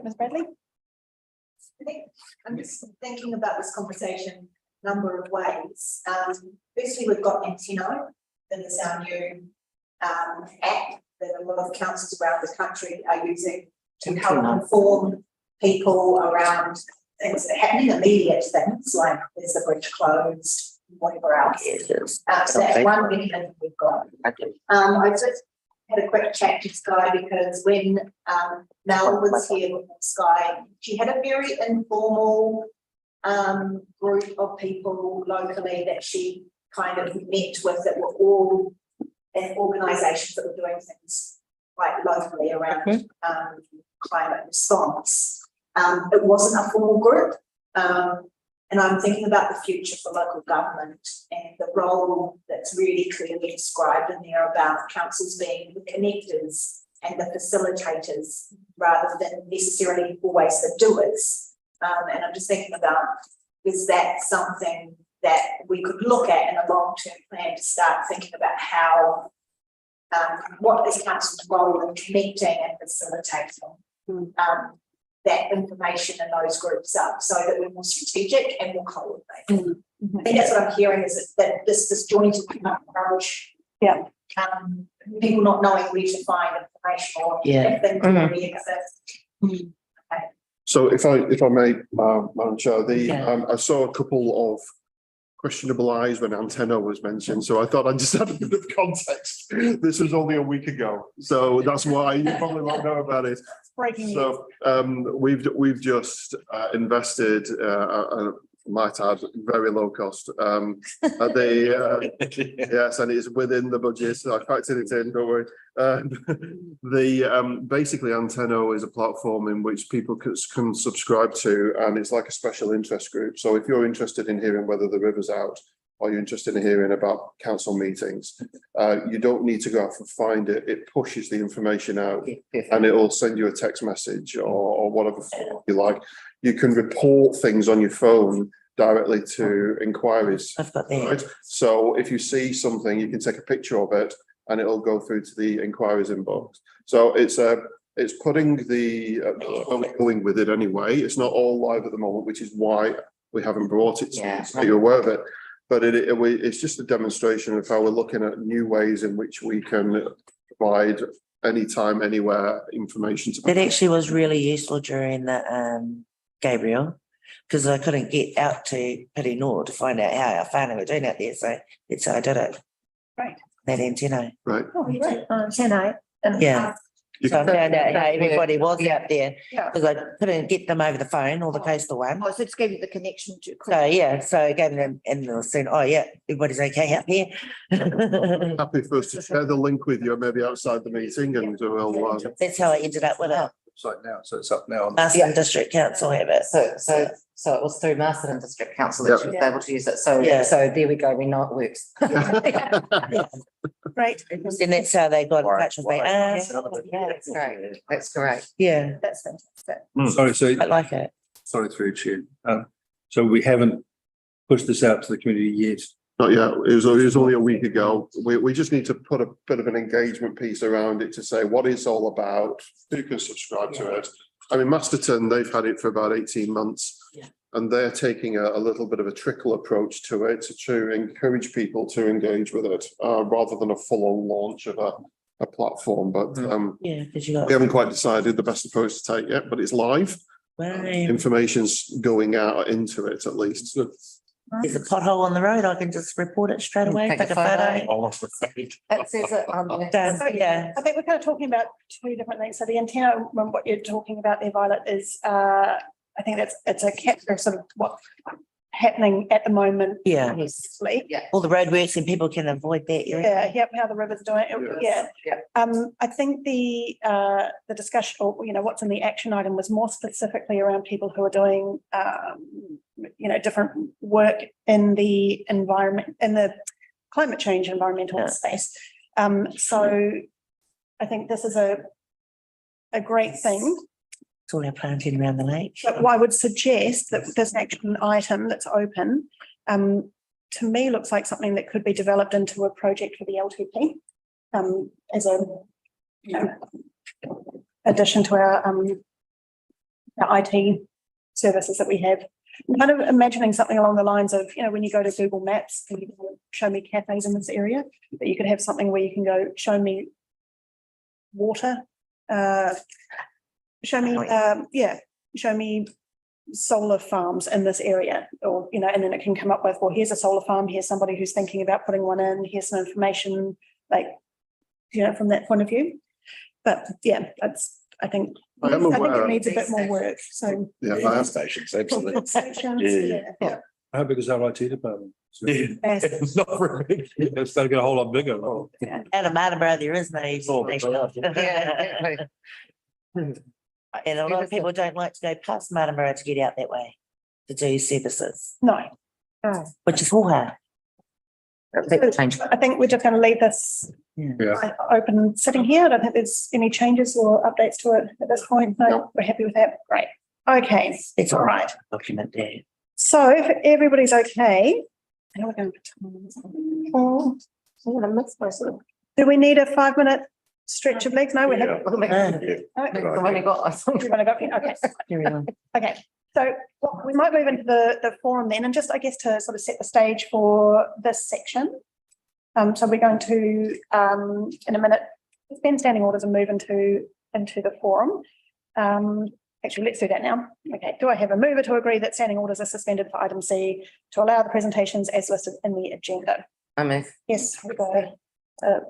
Ms. Bradley? I think I'm just thinking about this conversation a number of ways. Firstly, we've got Nintendo, that is our new app that a lot of councils around the country are using to help inform people around things that are happening, immediate things like is the bridge closed, whatever else. Yes, yes. So that's one mechanism we've got. I just had a quick chat to Sky because when Mel was here with Sky, she had a very informal group of people locally that she kind of met with that were all organisations that were doing things quite locally around climate response. It wasn't a formal group. And I'm thinking about the future for local government and the role that's really clearly described in there about councils being the connectors and the facilitators rather than necessarily always the doers. And I'm just thinking about, is that something that we could look at in a long-term plan to start thinking about how, what is council's role in connecting and facilitating that information in those groups up so that we're more strategic and more coordinated. I think that's what I'm hearing is that this joint approach. Yeah. People not knowing where to find information or if they really exist. So if I may, Madam Chair, I saw a couple of questionable eyes when Antenna was mentioned, so I thought I'd just add a bit of context. This was only a week ago, so that's why you probably won't know about it. Breaking news. So we've just invested, might add, very low cost. Yes, and it's within the budget, so I factored it in, don't worry. Basically Antenna is a platform in which people can subscribe to, and it's like a special interest group. So if you're interested in hearing whether the river's out, or you're interested in hearing about council meetings, you don't need to go out and find it. It pushes the information out and it'll send you a text message or whatever form you like. You can report things on your phone directly to inquiries. I've got that. Right, so if you see something, you can take a picture of it and it'll go through to the inquiries inbox. So it's putting the, going with it anyway. It's not all live at the moment, which is why we haven't brought it to you, so you're aware of it. But it's just a demonstration of how we're looking at new ways in which we can provide anytime, anywhere information to. That actually was really useful during the Gabriel, because I couldn't get out to Pirinor to find out how our whānau were doing out there, so that's how I did it. Right. That antenna. Right. Oh, great. Tonight. Yeah. So I found out how everybody was out there, Yeah. because I couldn't get them over the phone or the coastal one. Oh, so it's gave you the connection to. So, yeah, so I gave them, and they'll soon, oh, yeah, everybody's okay out there. Happy for us to share the link with you, maybe outside the meeting, and we'll. That's how I ended up with it. Site now, so it's up now. Marsden District Council have it. So it was through Marsden District Council that she was able to use it. So, Yeah. so there we go. We know it works. Great. And that's how they got in touch with me. Yeah, that's great. That's great. Yeah, That's fantastic. Sorry, so, I like it. sorry through Chair. So we haven't pushed this out to the community yet. Not yet. It was only a week ago. We just need to put a bit of an engagement piece around it to say what it's all about, who can subscribe to it. I mean, Masterton, they've had it for about 18 months. Yeah. And they're taking a little bit of a trickle approach to it to encourage people to engage with it, rather than a full-on launch of a platform. But Yeah, because you we got, haven't quite decided the best approach to take yet, but it's live. right, Information's going out into it at least. there's a pothole on the road, I can just report it straight away, Take take a a photo. It says it on there. Done, yeah. I think we're kind of talking about two different things. So the antenna, what you're talking about there, Violet, is, I think it's a capture sort of what's happening at the moment. Yeah. Obviously. All the roadworks and people can avoid that area. Yeah, how the river's doing, yeah. I think the discussion, or, what's in the action item was more specifically around people who are doing, different work in the environment, in the climate change environmental Yeah. space. So I think this is a great thing. It's all our planting around the lake. But I would suggest that this action item that's open, to me, looks like something that could be developed into a project for the LTP, as a, addition to our IT services that we have. I'm kind of imagining something along the lines of, when you go to Google Maps and you go, show me cafes in this area, that you could have something where you can go, show me water, show me solar farms in this area, or, and then it can come up with, well, here's a solar farm, here's somebody who's thinking about putting one in, here's some information, like, from that point of view. But yeah, I think it needs a bit more work, so. Yeah, Stations, absolutely. Stations, Yeah. How big is our IT department? Yes. Not very big. It's going to get a whole lot bigger. Out of Martinborough, there is no station. And a lot of people don't like to go past Martinborough to get out that way to do services, No, which is Hauha. Change. I think we're just going to leave this Yeah. open sitting here. I don't think there's any changes or updates to it at this point. No, we're happy with that. Great. Okay, It's all all right. document there. So if everybody's okay, how are we going for do we need a 5-minute stretch of legs? No, we haven't. I've only got, We've only got, okay. Everyone. Okay, so we might move into the forum then, and just, I guess, to sort of set the stage for this section. So we're going to, in a minute, suspend standing orders and move into the forum. Actually, let's do that now. Okay, do I have a mover to agree that standing orders are suspended for item C to allow the presentations as listed in the agenda? I move. Yes, we've got a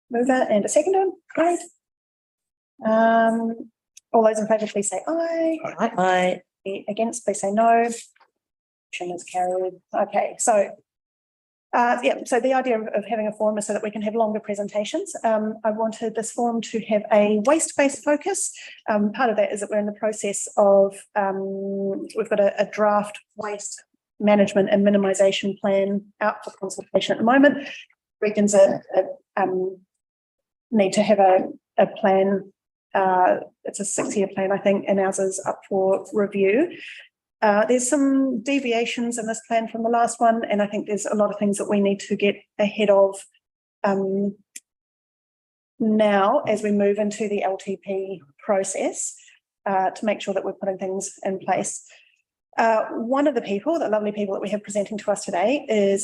mover and a seconder. Great. All those in favour, please say aye. Aye. Against, please say no. Motion is carried. Okay, so so the idea of having a forum is so that we can have longer presentations. I wanted this forum to have a waste-based focus. Part of that is that we're in the process of, we've got a draft waste management and minimisation plan out for consultation at the moment. Regions need to have a plan. It's a 6-year plan, I think, and ours is up for review. There's some deviations in this plan from the last one, and I think there's a lot of things that we need to get ahead of now as we move into the LTP process to make sure that we're putting things in place. One of the people, the lovely people that we have presenting to us today is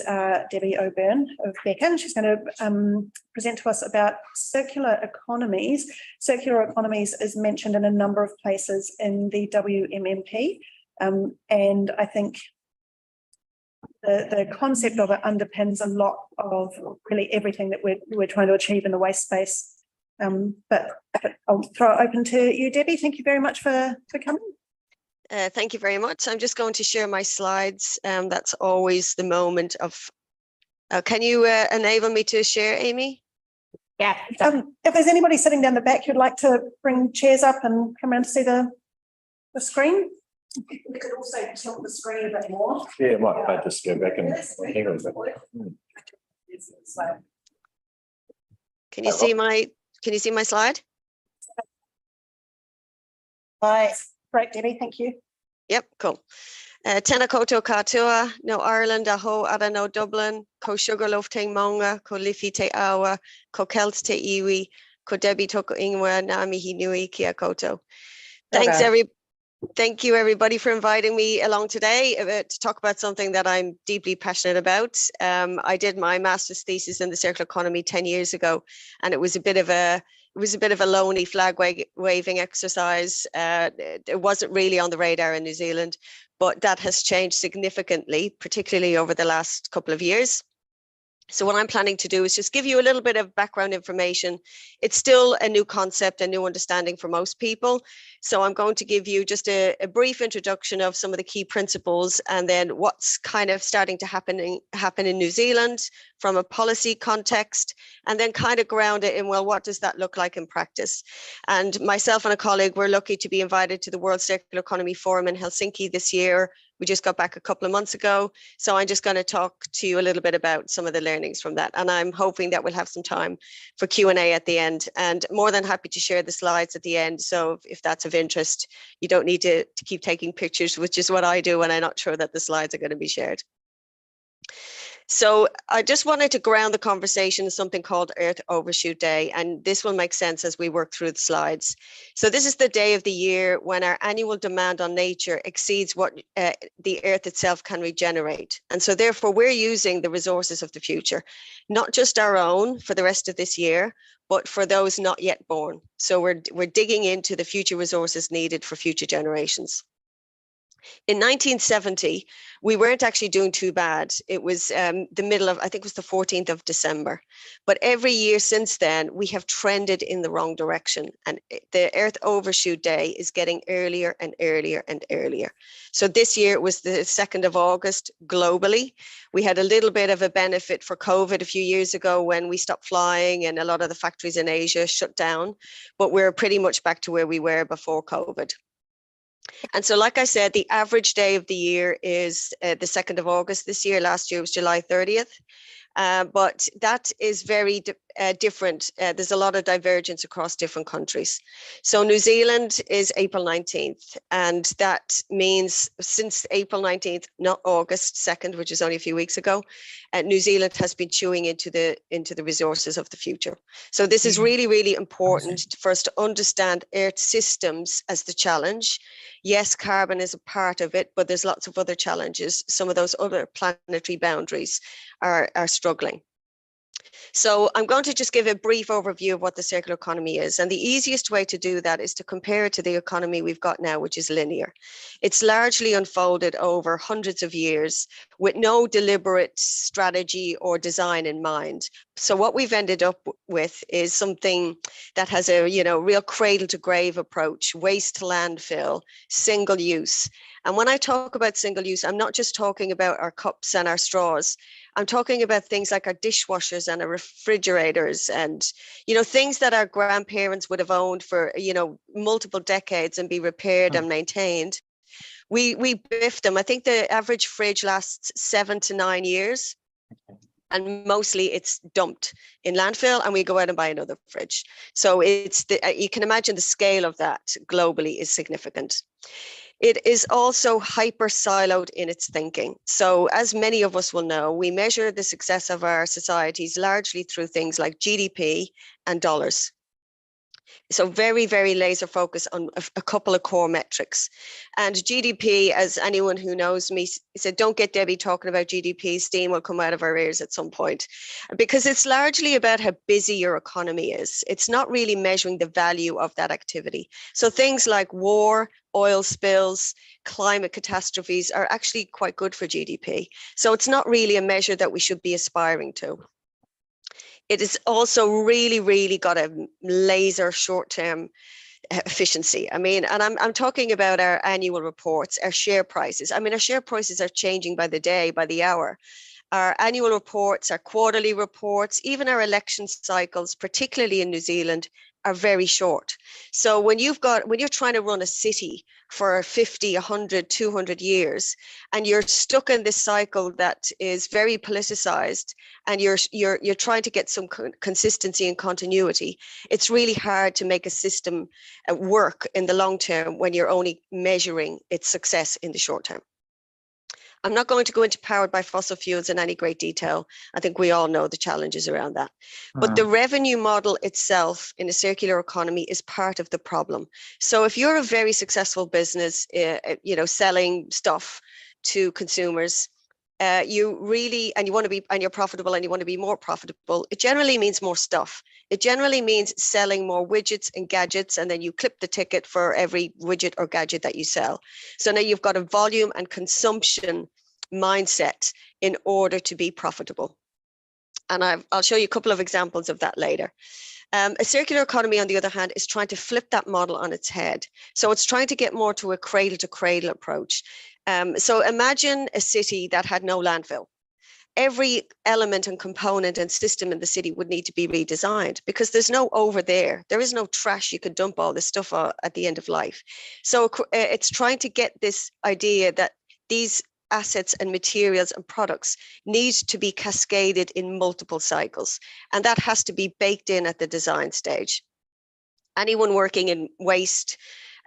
Debbie O'Byrne of Becca, and she's going to present to us about circular economies. Circular economies is mentioned in a number of places in the WMMP, and I think the concept of it underpins a lot of really everything that we're trying to achieve in the waste space. But I'll throw it open to you, Debbie. Thank you very much for coming. Thank you very much. I'm just going to share my slides. That's always the moment of, can you enable me to share, Amy? Yeah. If there's anybody sitting down the back who'd like to bring chairs up and come around to see the screen. We could also tilt the screen a bit more. Yeah, might just go back and hang on a bit. Can you see my slide? Great, Debbie, thank you. Yep, cool. Tēnā koutou katoa, no Ireland, aho ara no Dublin, ko Sugarloaf te maunga, ko Liffey te awa, ko Celt te iwi, ko Debbie toko ingoa, ngā mihi nui kia koutou. Thank you everybody for inviting me along today to talk about something that I'm deeply passionate about. I did my master's thesis in the circular economy 10 years ago, and it was a bit of a lonely flag waving exercise. It wasn't really on the radar in New Zealand, but that has changed significantly, particularly over the last couple of years. So what I'm planning to do is just give you a little bit of background information. It's still a new concept, a new understanding for most people. So I'm going to give you just a brief introduction of some of the key principles, and then what's kind of starting to happen in New Zealand from a policy context, and then kind of ground it in, well, what does that look like in practice? And myself and a colleague were lucky to be invited to the World Circular Economy Forum in Helsinki this year. We just got back a couple of months ago. So I'm just going to talk to you a little bit about some of the learnings from that. And I'm hoping that we'll have some time for Q&A at the end, and more than happy to share the slides at the end. So if that's of interest, you don't need to keep taking pictures, which is what I do when I'm not sure that the slides are going to be shared. So I just wanted to ground the conversation in something called Earth Overshoot Day, and this will make sense as we work through the slides. So this is the day of the year when our annual demand on nature exceeds what the Earth itself can regenerate. And so therefore we're using the resources of the future, not just our own for the rest of this year, but for those not yet born. So we're digging into the future resources needed for future generations. In 1970, we weren't actually doing too bad. It was the middle of, I think it was the 14th of December. But every year since then, we have trended in the wrong direction. And the Earth Overshoot Day is getting earlier and earlier and earlier. So this year it was the 2nd of August globally. We had a little bit of a benefit for COVID a few years ago when we stopped flying and a lot of the factories in Asia shut down. But we're pretty much back to where we were before COVID. And so, like I said, the average day of the year is the 2nd of August this year. Last year was July 30th. But that is very different. There's a lot of divergence across different countries. So New Zealand is April 19th. And that means since April 19th, not August 2nd, which is only a few weeks ago, New Zealand has been chewing into the resources of the future. So this is really, really important for us to understand Earth systems as the challenge. Yes, carbon is a part of it, but there's lots of other challenges. Some of those other planetary boundaries are struggling. So I'm going to just give a brief overview of what the circular economy is. And the easiest way to do that is to compare it to the economy we've got now, which is linear. It's largely unfolded over hundreds of years with no deliberate strategy or design in mind. So what we've ended up with is something that has a, real cradle to grave approach, waste to landfill, single use. And when I talk about single use, I'm not just talking about our cups and our straws. I'm talking about things like our dishwashers and our refrigerators and, things that our grandparents would have owned for, multiple decades and be repaired and maintained. We biff them. I think the average fridge lasts 7 to 9 years. And mostly it's dumped in landfill and we go out and buy another fridge. So you can imagine the scale of that globally is significant. It is also hyper siloed in its thinking. So as many of us will know, we measure the success of our societies largely through things like GDP and dollars. So very, very laser focused on a couple of core metrics. And GDP, as anyone who knows me said, don't get Debbie talking about GDP, steam will come out of our ears at some point, because it's largely about how busy your economy is. It's not really measuring the value of that activity. So things like war, oil spills, climate catastrophes are actually quite good for GDP. So it's not really a measure that we should be aspiring to. It is also really, really got a laser short-term efficiency. I mean, and I'm talking about our annual reports, our share prices. I mean, our share prices are changing by the day, by the hour. Our annual reports, our quarterly reports, even our election cycles, particularly in New Zealand, are very short. So when you're trying to run a city for 50, 100, 200 years, and you're stuck in this cycle that is very politicized, and you're trying to get some consistency and continuity, it's really hard to make a system work in the long term when you're only measuring its success in the short term. I'm not going to go into powered by fossil fuels in any great detail. I think we all know the challenges around that. But the revenue model itself in a circular economy is part of the problem. So if you're a very successful business, selling stuff to consumers, you really, and you're profitable and you want to be more profitable, it generally means more stuff. It generally means selling more widgets and gadgets, and then you clip the ticket for every widget or gadget that you sell. So now you've got a volume and consumption mindset in order to be profitable. And I'll show you a couple of examples of that later. A circular economy, on the other hand, is trying to flip that model on its head. So it's trying to get more to a cradle to cradle approach. So imagine a city that had no landfill. Every element and component and system in the city would need to be redesigned, because there's no over there. There is no trash you could dump all this stuff at the end of life. So it's trying to get this idea that these assets and materials and products need to be cascaded in multiple cycles. And that has to be baked in at the design stage. Anyone working in waste,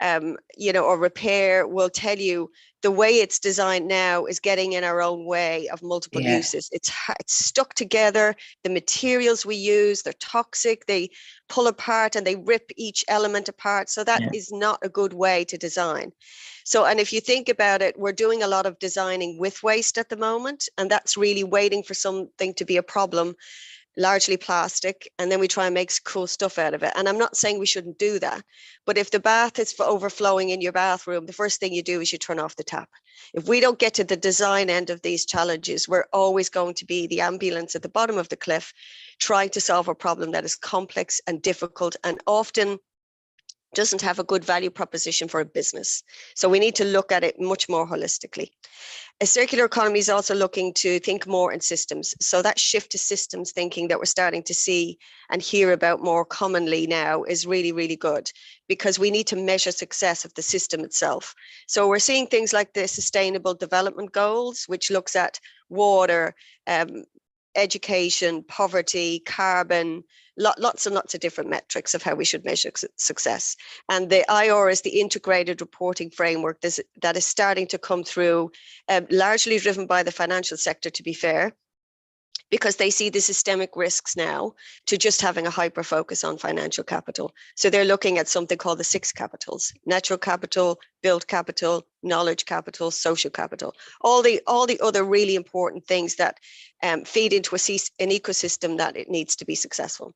or repair will tell you the way it's designed now is getting in our own way of multiple uses. It's stuck together. The materials we use, they're toxic. They pull apart and they rip each element apart. So that is not a good way to design. So, and if you think about it, we're doing a lot of designing with waste at the moment, and that's really waiting for something to be a problem, largely plastic, and then we try and make cool stuff out of it. And I'm not saying we shouldn't do that, but if the bath is overflowing in your bathroom, the first thing you do is you turn off the tap. If we don't get to the design end of these challenges, we're always going to be the ambulance at the bottom of the cliff, trying to solve a problem that is complex and difficult and often doesn't have a good value proposition for a business. So we need to look at it much more holistically. A circular economy is also looking to think more in systems. So that shift to systems thinking that we're starting to see and hear about more commonly now is really, really good, because we need to measure success of the system itself. So we're seeing things like the Sustainable Development Goals, which looks at water, education, poverty, carbon, lots and lots of different metrics of how we should measure success. And the IR is the integrated reporting framework that is starting to come through, largely driven by the financial sector, to be fair, because they see the systemic risks now to just having a hyper focus on financial capital. So they're looking at something called the 6 capitals: natural capital, built capital, knowledge capital, social capital, all the other really important things that feed into an ecosystem that it needs to be successful.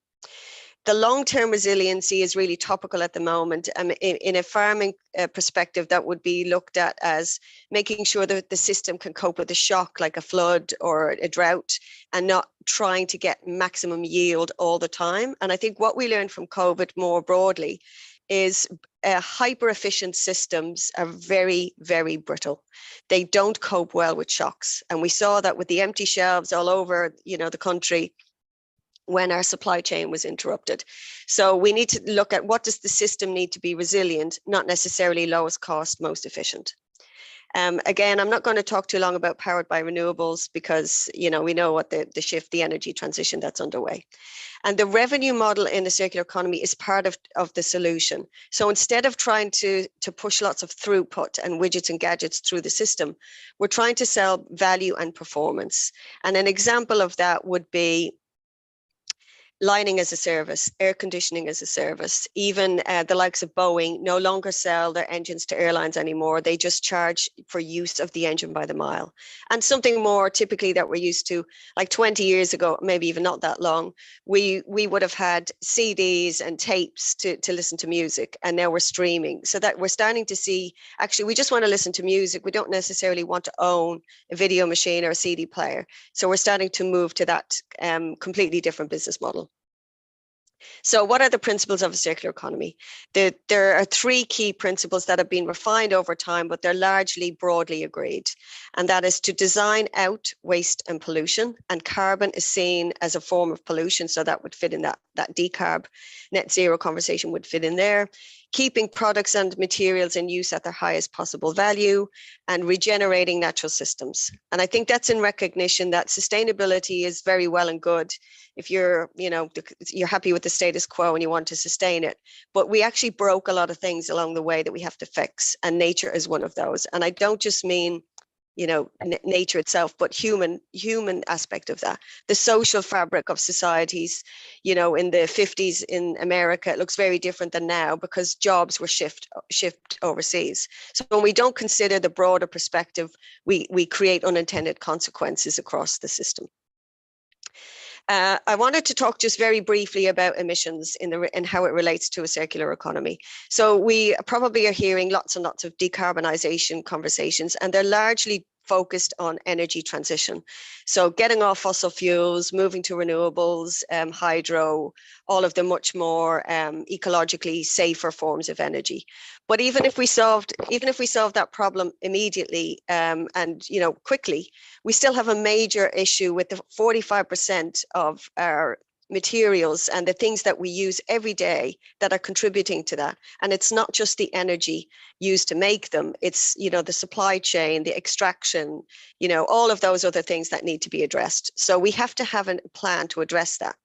The long-term resiliency is really topical at the moment. In a farming perspective, that would be looked at as making sure that the system can cope with a shock like a flood or a drought, and not trying to get maximum yield all the time. And I think what we learned from COVID more broadly is hyper-efficient systems are very, very brittle. They don't cope well with shocks. And we saw that with the empty shelves all over, the country, when our supply chain was interrupted. So we need to look at what does the system need to be resilient, not necessarily lowest cost, most efficient. Again, I'm not going to talk too long about powered by renewables because, you know, we know what the shift, the energy transition that's underway. And the revenue model in the circular economy is part of the solution. So instead of trying to push lots of throughput and widgets and gadgets through the system, we're trying to sell value and performance. And an example of that would be lighting as a service, air conditioning as a service. Even the likes of Boeing no longer sell their engines to airlines anymore. They just charge for use of the engine by the mile. And something more typically that we're used to, like 20 years ago, maybe even not that long, we would have had CDs and tapes to listen to music, and now we're streaming. So that we're starting to see, actually, we just want to listen to music. We don't necessarily want to own a video machine or a CD player. So we're starting to move to that completely different business model. So what are the principles of a circular economy? There are three key principles that have been refined over time, but they're largely broadly agreed. And that is to design out waste and pollution, and carbon is seen as a form of pollution. So that would fit in that decarb net zero conversation would fit in there. Keeping products and materials in use at their highest possible value, and regenerating natural systems. And I think that's in recognition that sustainability is very well and good if you're happy with the status quo and you want to sustain it. But we actually broke a lot of things along the way that we have to fix, and nature is one of those. And I don't just mean nature itself, but human aspect of that. The social fabric of societies, in the 50s in America, it looks very different than now because jobs were shipped overseas. So when we don't consider the broader perspective, we create unintended consequences across the system. I wanted to talk just very briefly about emissions and how it relates to a circular economy. So we probably are hearing lots and lots of decarbonisation conversations, and they're largely focused on energy transition. So getting off fossil fuels, moving to renewables, hydro, all of the much more ecologically safer forms of energy. But even if we solved that problem immediately and quickly, we still have a major issue with the 45% of our materials and the things that we use every day that are contributing to that. And it's not just the energy used to make them, it's the supply chain, the extraction, all of those other things that need to be addressed. So we have to have a plan to address that.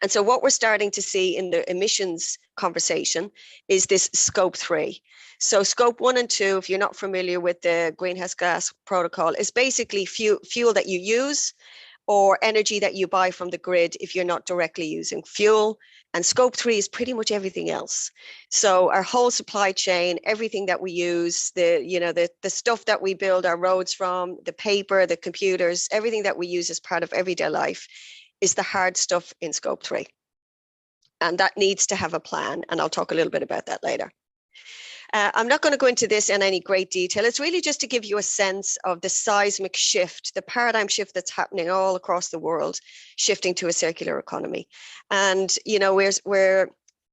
And so what we're starting to see in the emissions conversation is this scope 3. So scope 1 and 2, if you're not familiar with the greenhouse gas protocol, is basically fuel that you use or energy that you buy from the grid if you're not directly using fuel. And scope 3 is pretty much everything else. So our whole supply chain, everything that we use, the stuff that we build our roads from, the paper, the computers, everything that we use as part of everyday life is the hard stuff in scope 3. And that needs to have a plan. And I'll talk a little bit about that later. I'm not going to go into this in any great detail. It's really just to give you a sense of the seismic shift, the paradigm shift that's happening all across the world, shifting to a circular economy. And,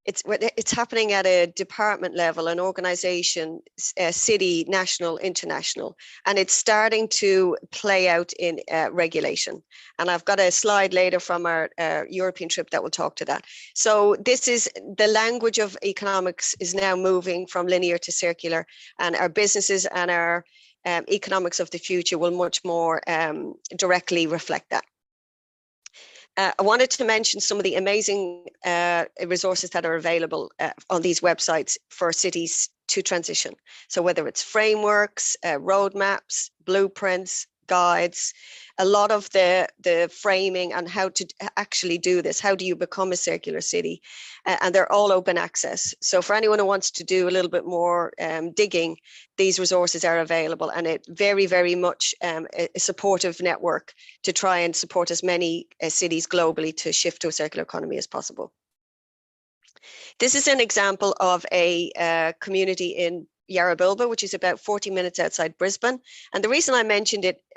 it's happening at a department level, an organization, city, national, international, and it's starting to play out in regulation. And I've got a slide later from our European trip that will talk to that. So this is the language of economics is now moving from linear to circular, and our businesses and our economics of the future will much more directly reflect that. I wanted to mention some of the amazing resources that are available on these websites for cities to transition. So whether it's frameworks, roadmaps, blueprints, guides, a lot of the framing on how to actually do this. How do you become a circular city? And they're all open access. So for anyone who wants to do a little bit more digging, these resources are available, and it very, very much a supportive network to try and support as many cities globally to shift to a circular economy as possible. This is an example of a community in Yarrabilba, which is about 40 minutes outside Brisbane. And the reason I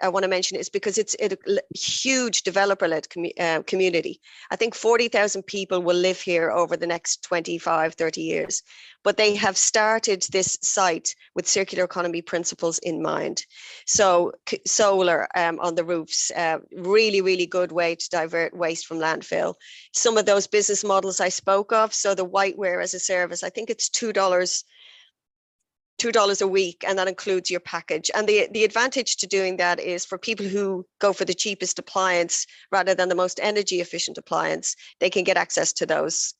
want to mention it is because it's a huge developer-led community. I think 40,000 people will live here over the next 25, 30 years. But they have started this site with circular economy principles in mind. So solar on the roofs, really, really good way to divert waste from landfill. Some of those business models I spoke of, so the whiteware as a service, I think it's $2 $2 a week, and that includes your package. And the advantage to doing that is for people who go for the cheapest appliance rather than the most energy efficient appliance, they can get access to those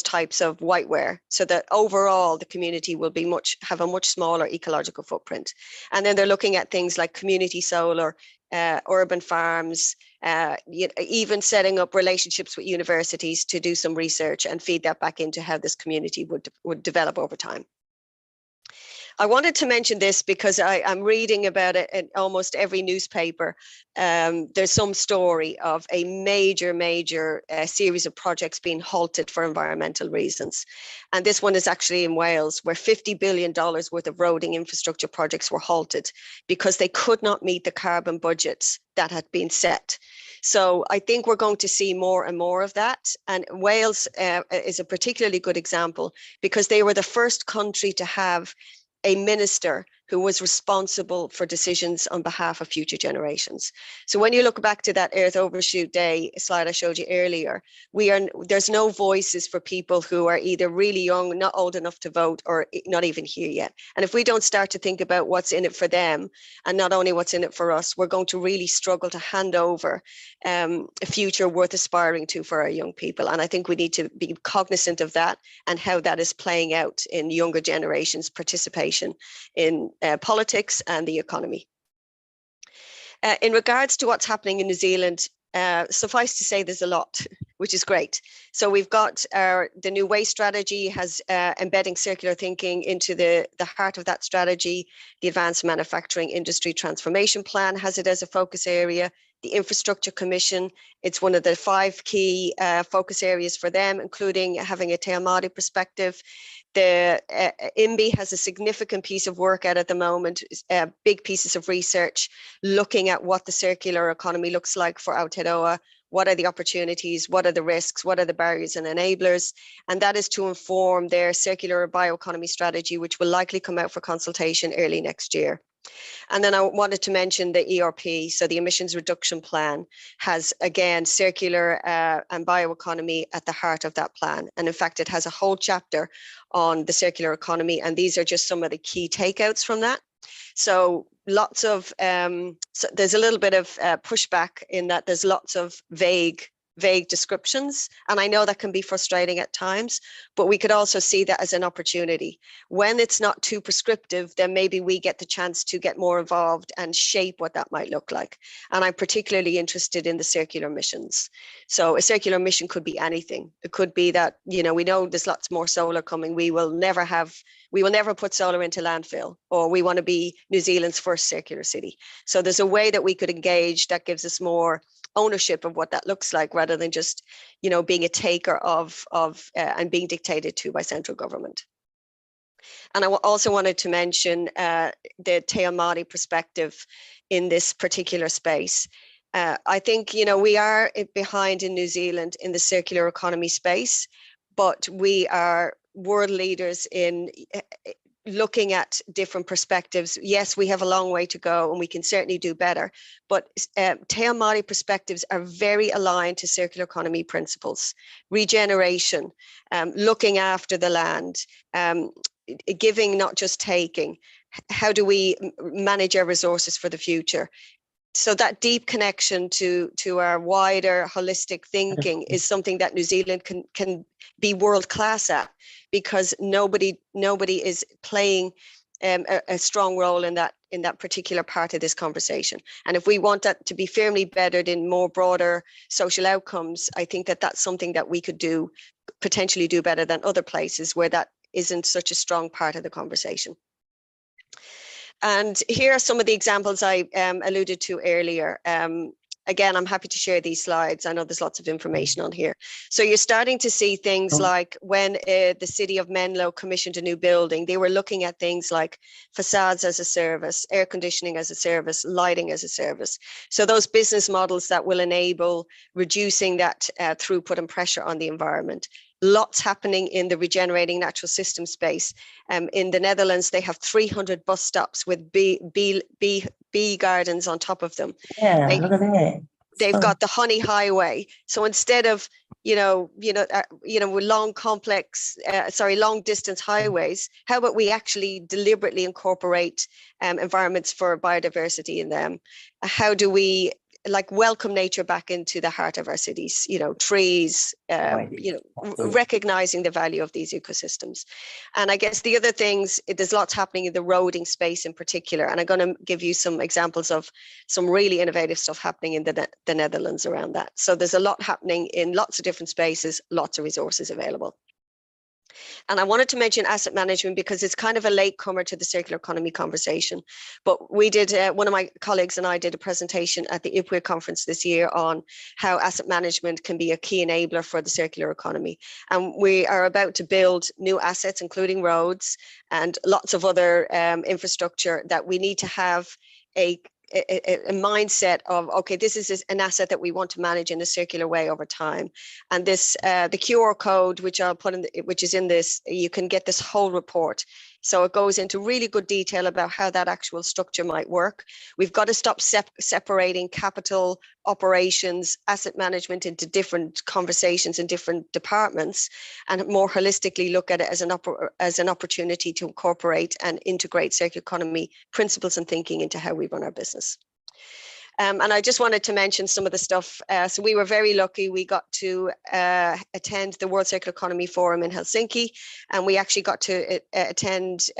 types of whiteware, so that overall the community will be have a much smaller ecological footprint. And then they're looking at things like community solar, urban farms, even setting up relationships with universities to do some research and feed that back into how this community would develop over time. I wanted to mention this because I'm reading about it in almost every newspaper. There's some story of a major series of projects being halted for environmental reasons. And this one is actually in Wales, where $50 billion worth of roading infrastructure projects were halted because they could not meet the carbon budgets that had been set. So I think we're going to see more and more of that. And Wales is a particularly good example because they were the first country to have a minister who was responsible for decisions on behalf of future generations. So when you look back to that Earth Overshoot Day slide I showed you earlier, there's no voices for people who are either really young, not old enough to vote, or not even here yet. And if we don't start to think about what's in it for them, and not only what's in it for us, we're going to really struggle to hand over a future worth aspiring to for our young people. And I think we need to be cognizant of that and how that is playing out in younger generations' participation in politics and the economy. In regards to what's happening in New Zealand, suffice to say there's a lot, which is great. So we've got the new waste strategy has embedding circular thinking into the heart of that strategy. The Advanced Manufacturing Industry Transformation Plan has it as a focus area. The Infrastructure Commission, it's one of the 5 key focus areas for them, including having a Te Māori perspective. The IMBI has a significant piece of work out at the moment, big pieces of research, looking at what the circular economy looks like for Aotearoa. What are the opportunities? What are the risks? What are the barriers and enablers? And that is to inform their circular bioeconomy strategy, which will likely come out for consultation early next year. And then I wanted to mention the ERP, so the Emissions Reduction Plan has, again, circular and bioeconomy at the heart of that plan. And in fact, it has a whole chapter on the circular economy, and these are just some of the key takeouts from that. So lots of, so there's a little bit of pushback in that there's lots of vague descriptions. And I know that can be frustrating at times, but we could also see that as an opportunity. When it's not too prescriptive, then maybe we get the chance to get more involved and shape what that might look like. And I'm particularly interested in the circular missions. So a circular mission could be anything. It could be that, you know, we know there's lots more solar coming. We will never put solar into landfill, or we want to be New Zealand's first circular city. So there's a way that we could engage that gives us more ownership of what that looks like, rather than just, you know, being a taker of and being dictated to by central government. And I also wanted to mention the Te Māori perspective in this particular space. I think, you know, we are behind in New Zealand in the circular economy space, but we are world leaders in looking at different perspectives. Yes, we have a long way to go and we can certainly do better, but Te Māori perspectives are very aligned to circular economy principles, regeneration, looking after the land, giving, not just taking. How do we manage our resources for the future? So that deep connection to our wider holistic thinking is something that New Zealand can be world class at, because nobody is playing a strong role in that particular part of this conversation. And if we want that to be firmly embedded in more broader social outcomes, I think that that's something that we could potentially do better than other places where that isn't such a strong part of the conversation. And here are some of the examples I alluded to earlier. Again, I'm happy to share these slides. I know there's lots of information on here. So you're starting to see things like when the city of Menlo commissioned a new building, they were looking at things like facades as a service, air conditioning as a service, lighting as a service. So those business models that will enable reducing that throughput and pressure on the environment. Lots happening in the regenerating natural system space. In the Netherlands, they have 300 bus stops with bee gardens on top of them. Yeah, look at that. They've got the honey highway. So instead of, with long long distance highways, how about we actually deliberately incorporate environments for biodiversity in them? How do we welcome nature back into the heart of our cities, trees, recognizing the value of these ecosystems. And I guess the other things, there's lots happening in the roading space in particular. And I'm going to give you some examples of some really innovative stuff happening in the Netherlands around that. So there's a lot happening in lots of different spaces, lots of resources available. And I wanted to mention asset management because it's kind of a latecomer to the circular economy conversation. But we did, one of my colleagues and I did a presentation at the IPWIR conference this year on how asset management can be a key enabler for the circular economy. And we are about to build new assets, including roads and lots of other infrastructure that we need to have a mindset of, okay, this is an asset that we want to manage in a circular way over time. And this, the QR code, which I'll put in, which is in this, you can get this whole report. So it goes into really good detail about how that actual structure might work. We've got to stop separating capital, operations, asset management into different conversations in different departments, and more holistically look at it as an opportunity to incorporate and integrate circular economy principles and thinking into how we run our business. And I just wanted to mention some of the stuff. So we were very lucky. We got to attend the World Circular Economy Forum in Helsinki, and we actually got to attend,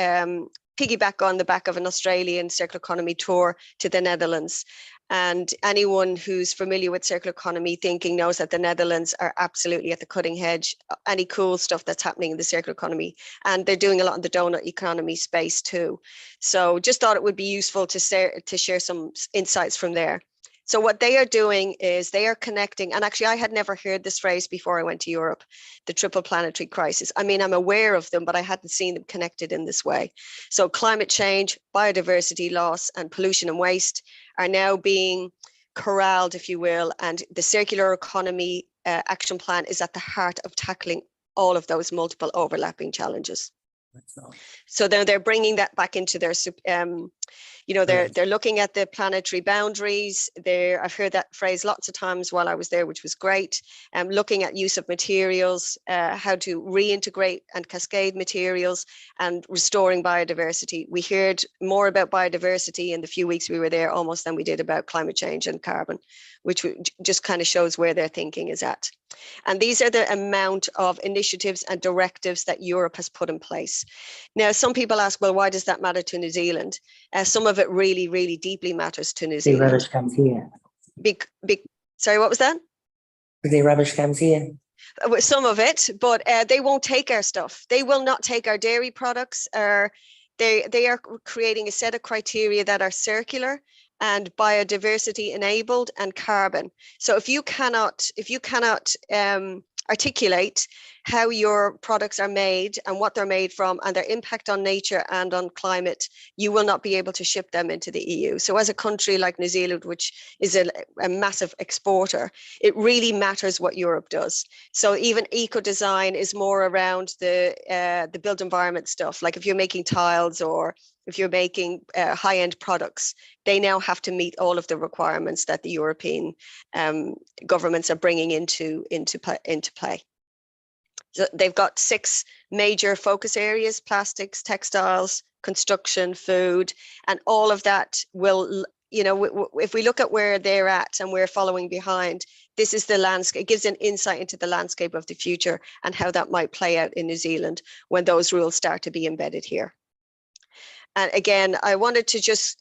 piggyback on the back of an Australian circular economy tour to the Netherlands. And anyone who's familiar with circular economy thinking knows that the Netherlands are absolutely at the cutting edge. Any cool stuff that's happening in the circular economy, and they're doing a lot in the donut economy space too. So just thought it would be useful to share some insights from there. So what they are doing is they are connecting, and actually I had never heard this phrase before I went to Europe, the triple planetary crisis. I mean, I'm aware of them, but I hadn't seen them connected in this way. So climate change, biodiversity loss, and pollution and waste are now being corralled, if you will, and the circular economy action plan is at the heart of tackling all of those multiple overlapping challenges. So they're bringing that back into their, they're looking at the planetary boundaries. I've heard that phrase lots of times while I was there, which was great. Looking at use of materials, how to reintegrate and cascade materials, and restoring biodiversity. We heard more about biodiversity in the few weeks we were there almost than we did about climate change and carbon, which just kind of shows where their thinking is at. And these are the amount of initiatives and directives that Europe has put in place. Now, some people ask, well, why does that matter to New Zealand? Some of it really, really deeply matters to New Zealand. The rubbish comes here. Sorry, what was that? The rubbish comes here. Some of it, but they won't take our stuff. They will not take our dairy products. They are creating a set of criteria that are circular and biodiversity enabled and carbon. So if you cannot articulate how your products are made and what they're made from and their impact on nature and on climate, you will not be able to ship them into the EU. So as a country like New Zealand, which is a massive exporter, it really matters what Europe does. So even eco-design is more around the built environment stuff. Like if you're making tiles or if you're making high-end products, they now have to meet all of the requirements that the European governments are bringing into play. So they've got 6 major focus areas: plastics, textiles, construction, food, and all of that will, if we look at where they're at and we're following behind, this is the landscape. It gives an insight into the landscape of the future and how that might play out in New Zealand when those rules start to be embedded here. And again, I wanted to just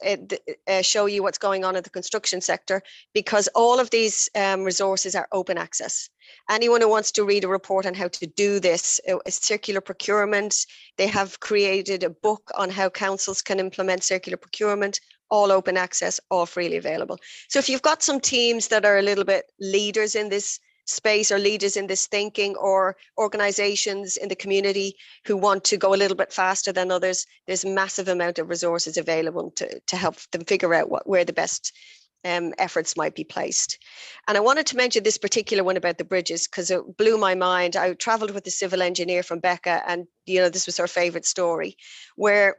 show you what's going on in the construction sector, because all of these resources are open access. Anyone who wants to read a report on how to do this, circular procurement, they have created a book on how councils can implement circular procurement, all open access, all freely available. So if you've got some teams that are a little bit leaders in this space or leaders in this thinking, or organizations in the community who want to go a little bit faster than others, there's massive amount of resources available to help them figure out where the best efforts might be placed. And I wanted to mention this particular one about the bridges because it blew my mind. I traveled with a civil engineer from Becca, and this was her favorite story, where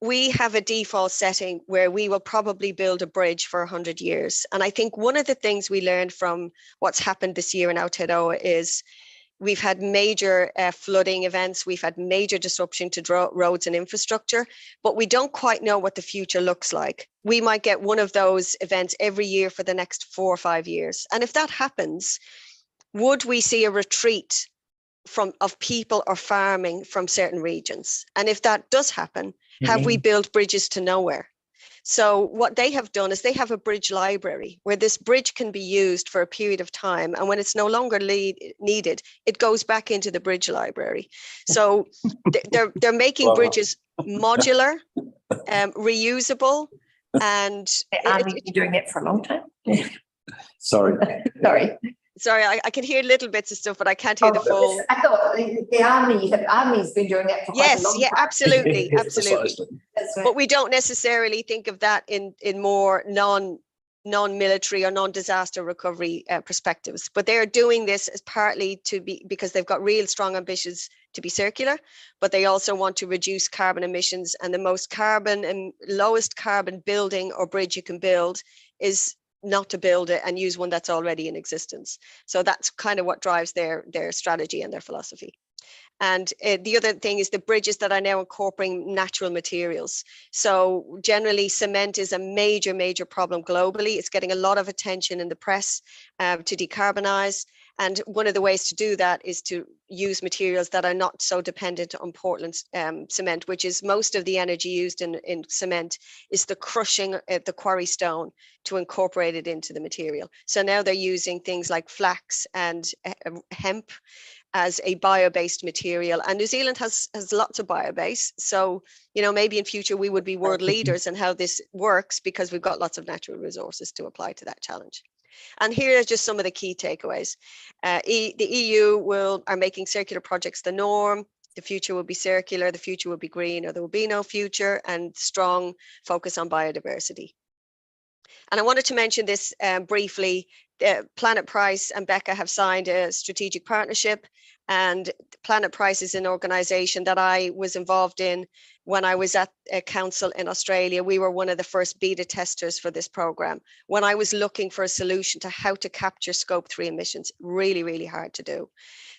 we have a default setting where we will probably build a bridge for 100 years. And I think one of the things we learned from what's happened this year in Aotearoa is we've had major flooding events, we've had major disruption to roads and infrastructure, but we don't quite know what the future looks like. We might get one of those events every year for the next 4 or 5 years. And if that happens, would we see a retreat of people or farming from certain regions? And if that does happen, have we built bridges to nowhere? So what they have done is they have a bridge library where this bridge can be used for a period of time. And when it's no longer needed, it goes back into the bridge library. So they're making bridges modular, reusable, and I've been doing that for a long time. Sorry. Sorry, I can hear little bits of stuff, but I can't hear the full. I thought the army's been doing that for quite a long time. Yes, absolutely, absolutely. Precisely. That's right. But we don't necessarily think of that in more non-military or non-disaster recovery perspectives. But they are doing this as partly because they've got real strong ambitions to be circular, but they also want to reduce carbon emissions. And the most carbon and lowest carbon building or bridge you can build is not to build it and use one that's already in existence. So that's kind of what drives their strategy and their philosophy. And the other thing is the bridges that are now incorporating natural materials. So generally cement is a major, major problem globally. It's getting a lot of attention in the press to decarbonize. And one of the ways to do that is to use materials that are not so dependent on Portland cement, which is most of the energy used in cement is the crushing the quarry stone to incorporate it into the material. So now they're using things like flax and hemp as a bio-based material, and New Zealand has lots of bio-base. So, you know, maybe in future we would be world leaders in how this works because we've got lots of natural resources to apply to that challenge. And here are just some of the key takeaways. The EU are making circular projects the norm. The future will be circular, the future will be green, or there will be no future, and strong focus on biodiversity. And I wanted to mention this briefly. Planet Price and Becca have signed a strategic partnership, and Planet Price is an organization that I was involved in when I was at a council in Australia. We were one of the first beta testers for this program when I was looking for a solution to how to capture scope 3 emissions. Really, really hard to do.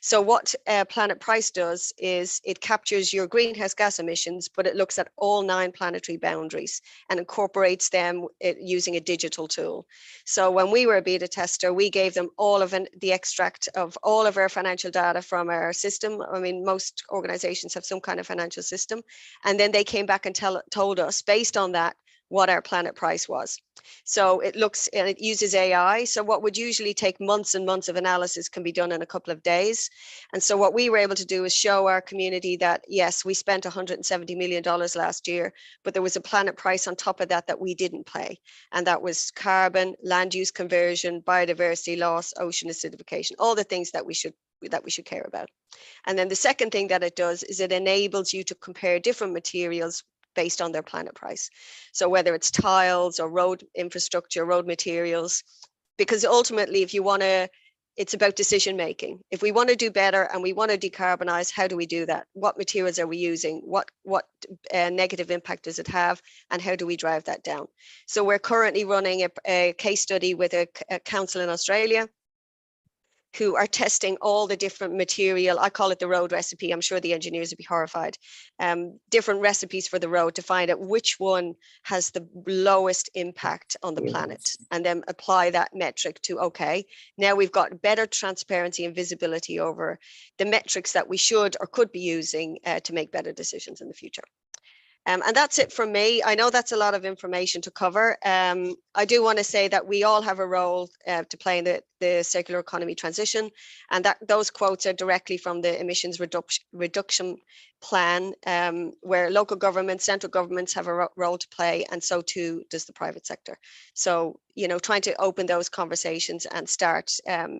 So what Planet Price does is it captures your greenhouse gas emissions, but it looks at all 9 planetary boundaries and incorporates them using a digital tool. So when we were a beta tester, we gave them all of the extract of all of our financial data from our system. I mean, most organizations have some kind of financial system. And then they came back and told us, based on that, what our Planet Price was. So it looks and it uses AI. So what would usually take months and months of analysis can be done in a couple of days. And so what we were able to do is show our community that, yes, we spent $170 million last year, but there was a Planet Price on top of that we didn't pay. And that was carbon, land use conversion, biodiversity loss, ocean acidification, all the things that we should care about. And then the second thing that it does is it enables you to compare different materials based on their Planet Price. So whether it's tiles or road infrastructure, road materials, because ultimately it's about decision making. If we want to do better and we want to decarbonize, how do we do that? What materials are we using? What negative impact does it have? And how do we drive that down? So we're currently running a case study with a council in Australia who are testing all the different material. I call it the road recipe. I'm sure the engineers would be horrified. Different recipes for the road to find out which one has the lowest impact on the planet, and then apply that metric to, okay, now we've got better transparency and visibility over the metrics that we should or could be using to make better decisions in the future. And that's it from me. I know that's a lot of information to cover. I do want to say that we all have a role to play in the circular economy transition, and that those quotes are directly from the emissions reduction plan, where local governments, central governments have a role to play, and so too does the private sector. So, you know, trying to open those conversations and start an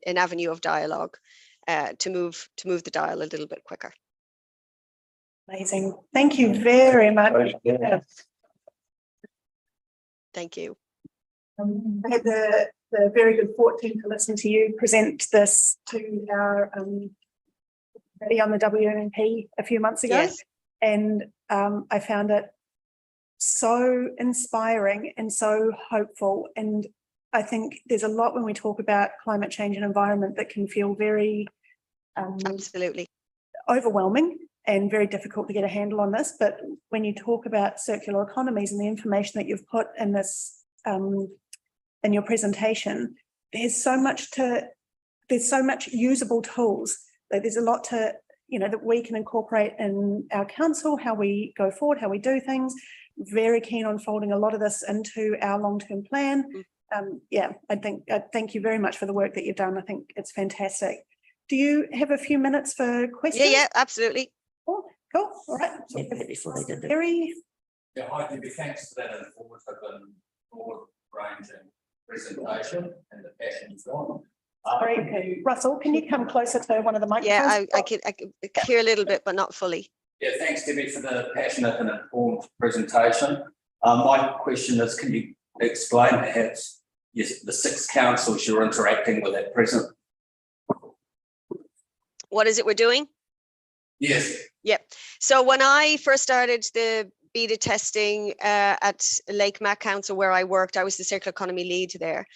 avenue of dialogue to move the dial a little bit quicker. Amazing. Thank you very much. Thank you. I had the very good fortune to listen to you present this to our committee on the WMP a few months ago. Yes. And I found it so inspiring and so hopeful. And I think there's a lot when we talk about climate change and environment that can feel very Absolutely. overwhelming and very difficult to get a handle on this. But when you talk about circular economies and the information that you've put in this in your presentation, there's so much usable tools. That there's a lot to, that we can incorporate in our council, how we go forward, how we do things. Very keen on folding a lot of this into our long-term plan. I thank you very much for the work that you've done. I think it's fantastic. Do you have a few minutes for questions? Yeah, absolutely. Oh, cool. All right. So Before they did it. Very Yeah, hi, Debbie. Thanks for that informative and broad-ranging presentation and the passion you've got. sorry, Russell, can you come closer to one of the microphones? Yeah, I could hear a little bit, but not fully. Yeah, thanks, Debbie, for the passionate and informed presentation. My question is, can you explain perhaps the 6 councils you're interacting with at present? What is it we're doing? Yes. Yep. So when I first started the beta testing at Lake Mac Council, where I worked, I was the circular economy lead there.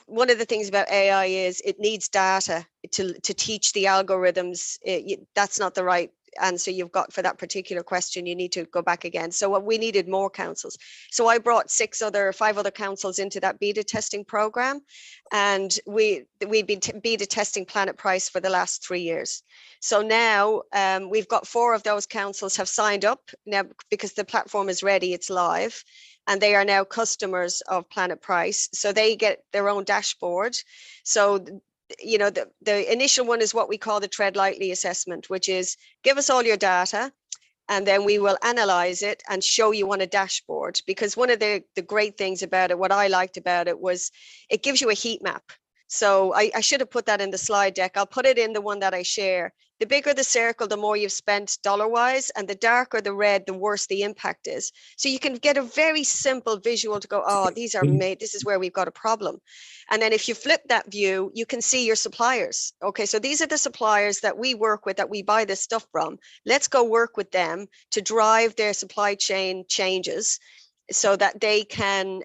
One of the things about AI is it needs data to teach the algorithms. That's not the right answer you've got for that particular question. You need to go back again. So we needed more councils. So I brought 5 other councils into that beta testing program, and we've been beta testing Planet Price for the last 3 years. So now we've got 4 of those councils have signed up now because the platform is ready, it's live. And they are now customers of Planet Price. So they get their own dashboard. So, the initial one is what we call the Tread Lightly assessment, which is give us all your data, and then we will analyze it and show you on a dashboard. Because one of the great things about it, what I liked about it, was it gives you a heat map. So I should have put that in the slide deck. I'll put it in the one that I share. The bigger the circle, the more you've spent dollar-wise, and the darker the red, the worse the impact is. So you can get a very simple visual to go, oh, these are made, this is where we've got a problem. And then if you flip that view, you can see your suppliers. Okay, so these are the suppliers that we work with, that we buy this stuff from. Let's go work with them to drive their supply chain changes so that they can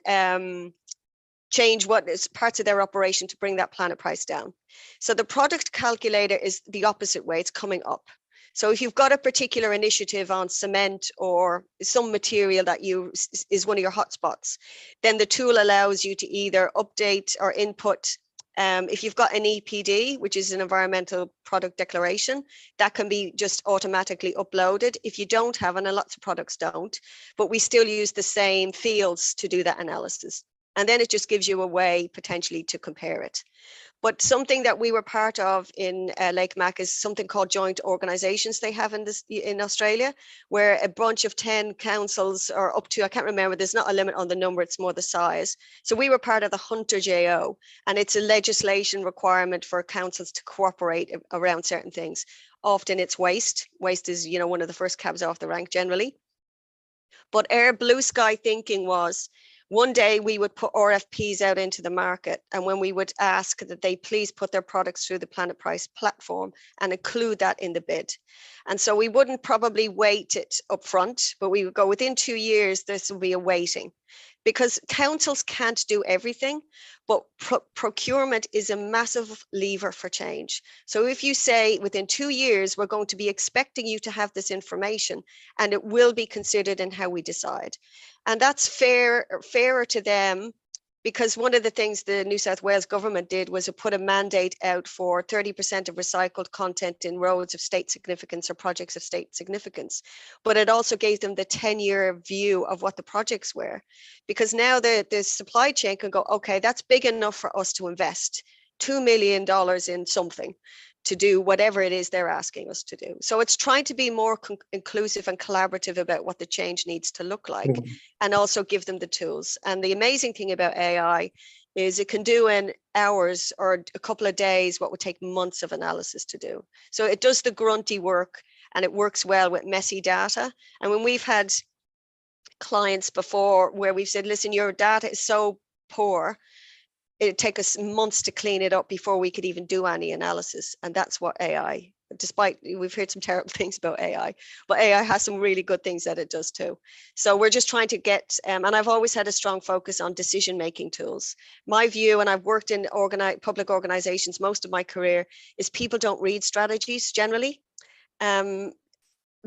change what is parts of their operation to bring that Planet Price down. So the product calculator is the opposite way, it's coming up. So if you've got a particular initiative on cement or some material that is one of your hotspots, then the tool allows you to either update or input. If you've got an EPD, which is an environmental product declaration, that can be just automatically uploaded. If you don't have, and lots of products don't, but we still use the same fields to do that analysis. And then it just gives you a way potentially to compare it. But something that we were part of in Lake Mac is something called joint organizations they have in Australia, where a bunch of 10 councils or up to, I can't remember, there's not a limit on the number, it's more the size. So we were part of the Hunter JO, and it's a legislation requirement for councils to cooperate around certain things. Often it's waste. Waste is, one of the first cabs off the rank generally. But our blue sky thinking was, one day we would put RFPs out into the market, and when we would ask that they please put their products through the Planet Price platform and include that in the bid. And so we wouldn't probably weight it up front, but we would go within 2 years, this will be a weighting. Because councils can't do everything, but procurement is a massive lever for change. So if you say within 2 years, we're going to be expecting you to have this information, and it will be considered in how we decide. And that's fairer to them, because one of the things the New South Wales government did was to put a mandate out for 30% of recycled content in roads of state significance or projects of state significance. But it also gave them the 10-year view of what the projects were, because now the supply chain can go, okay, that's big enough for us to invest $2 million in something to do whatever it is they're asking us to do. So it's trying to be more inclusive and collaborative about what the change needs to look like, and also give them the tools. And the amazing thing about AI is it can do in hours or a couple of days what would take months of analysis to do. So it does the grunty work, and it works well with messy data. And when we've had clients before where we've said, listen, your data is so poor, it'd take us months to clean it up before we could even do any analysis. And that's what AI despite we've heard some terrible things about AI, but AI has some really good things that it does too. So we're just trying to get, and I've always had a strong focus on decision-making tools. My view, and I've worked in public organizations most of my career, is people don't read strategies generally.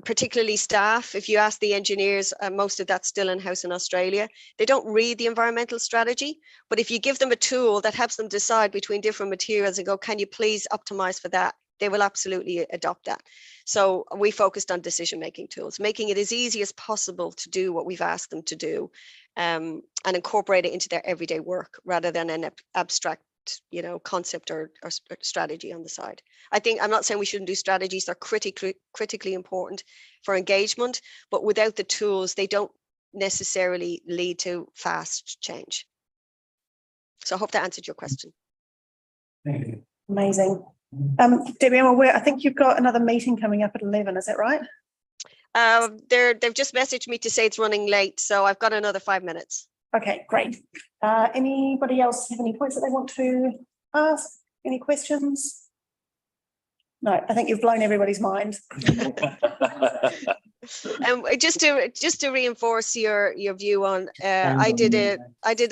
Particularly staff, if you ask the engineers, most of that's still in-house in Australia, they don't read the environmental strategy, but if you give them a tool that helps them decide between different materials and go, can you please optimize for that, they will absolutely adopt that. So we focused on decision-making tools, making it as easy as possible to do what we've asked them to do, and incorporate it into their everyday work rather than an abstract concept or strategy on the side. I think, I'm not saying we shouldn't do strategies, they're critically important for engagement, but without the tools, they don't necessarily lead to fast change. So I hope that answered your question. Amazing. Debbie, I'm aware, I think you've got another meeting coming up at 11, is that right? They've just messaged me to say it's running late, so I've got another 5 minutes. Okay, great. Anybody else have any points that they want to ask? Any questions? No, I think you've blown everybody's mind. Just to reinforce your view on, I did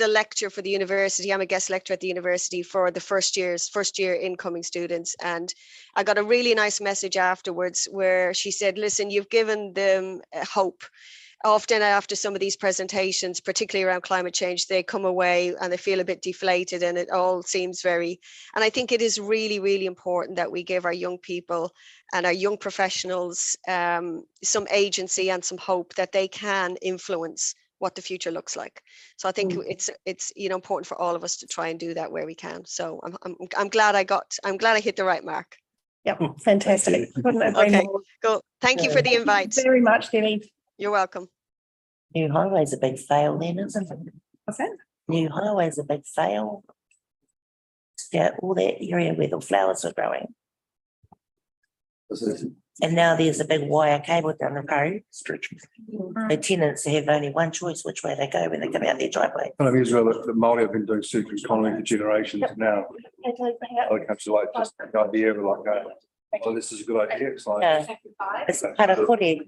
a lecture for the university. I'm a guest lecturer at the university for the first year incoming students, and I got a really nice message afterwards where she said, listen, you've given them hope. Often after some of these presentations, particularly around climate change, they come away and they feel a bit deflated and it all seems and I think it is really, really important that we give our young people and our young professionals some agency and some hope that they can influence what the future looks like. So I think it's important for all of us to try and do that where we can. So I'm glad I hit the right mark. Yep, fantastic. Couldn't agree Okay, more. cool. Thank you for the invite. Very much, Debbie. You're welcome. New highway's a big fail then, isn't it? What's that? New highway's a big fail. Yeah, all that area where the flowers are growing. And now there's a big wire cable down the road. The tenants have only one choice which way they go when they come out their driveway. Kind of Israel, the Māori have been doing circular economy for generations now. Other countries like just the idea of like, oh, this is a good idea. It's like. Yeah, it's part of footy.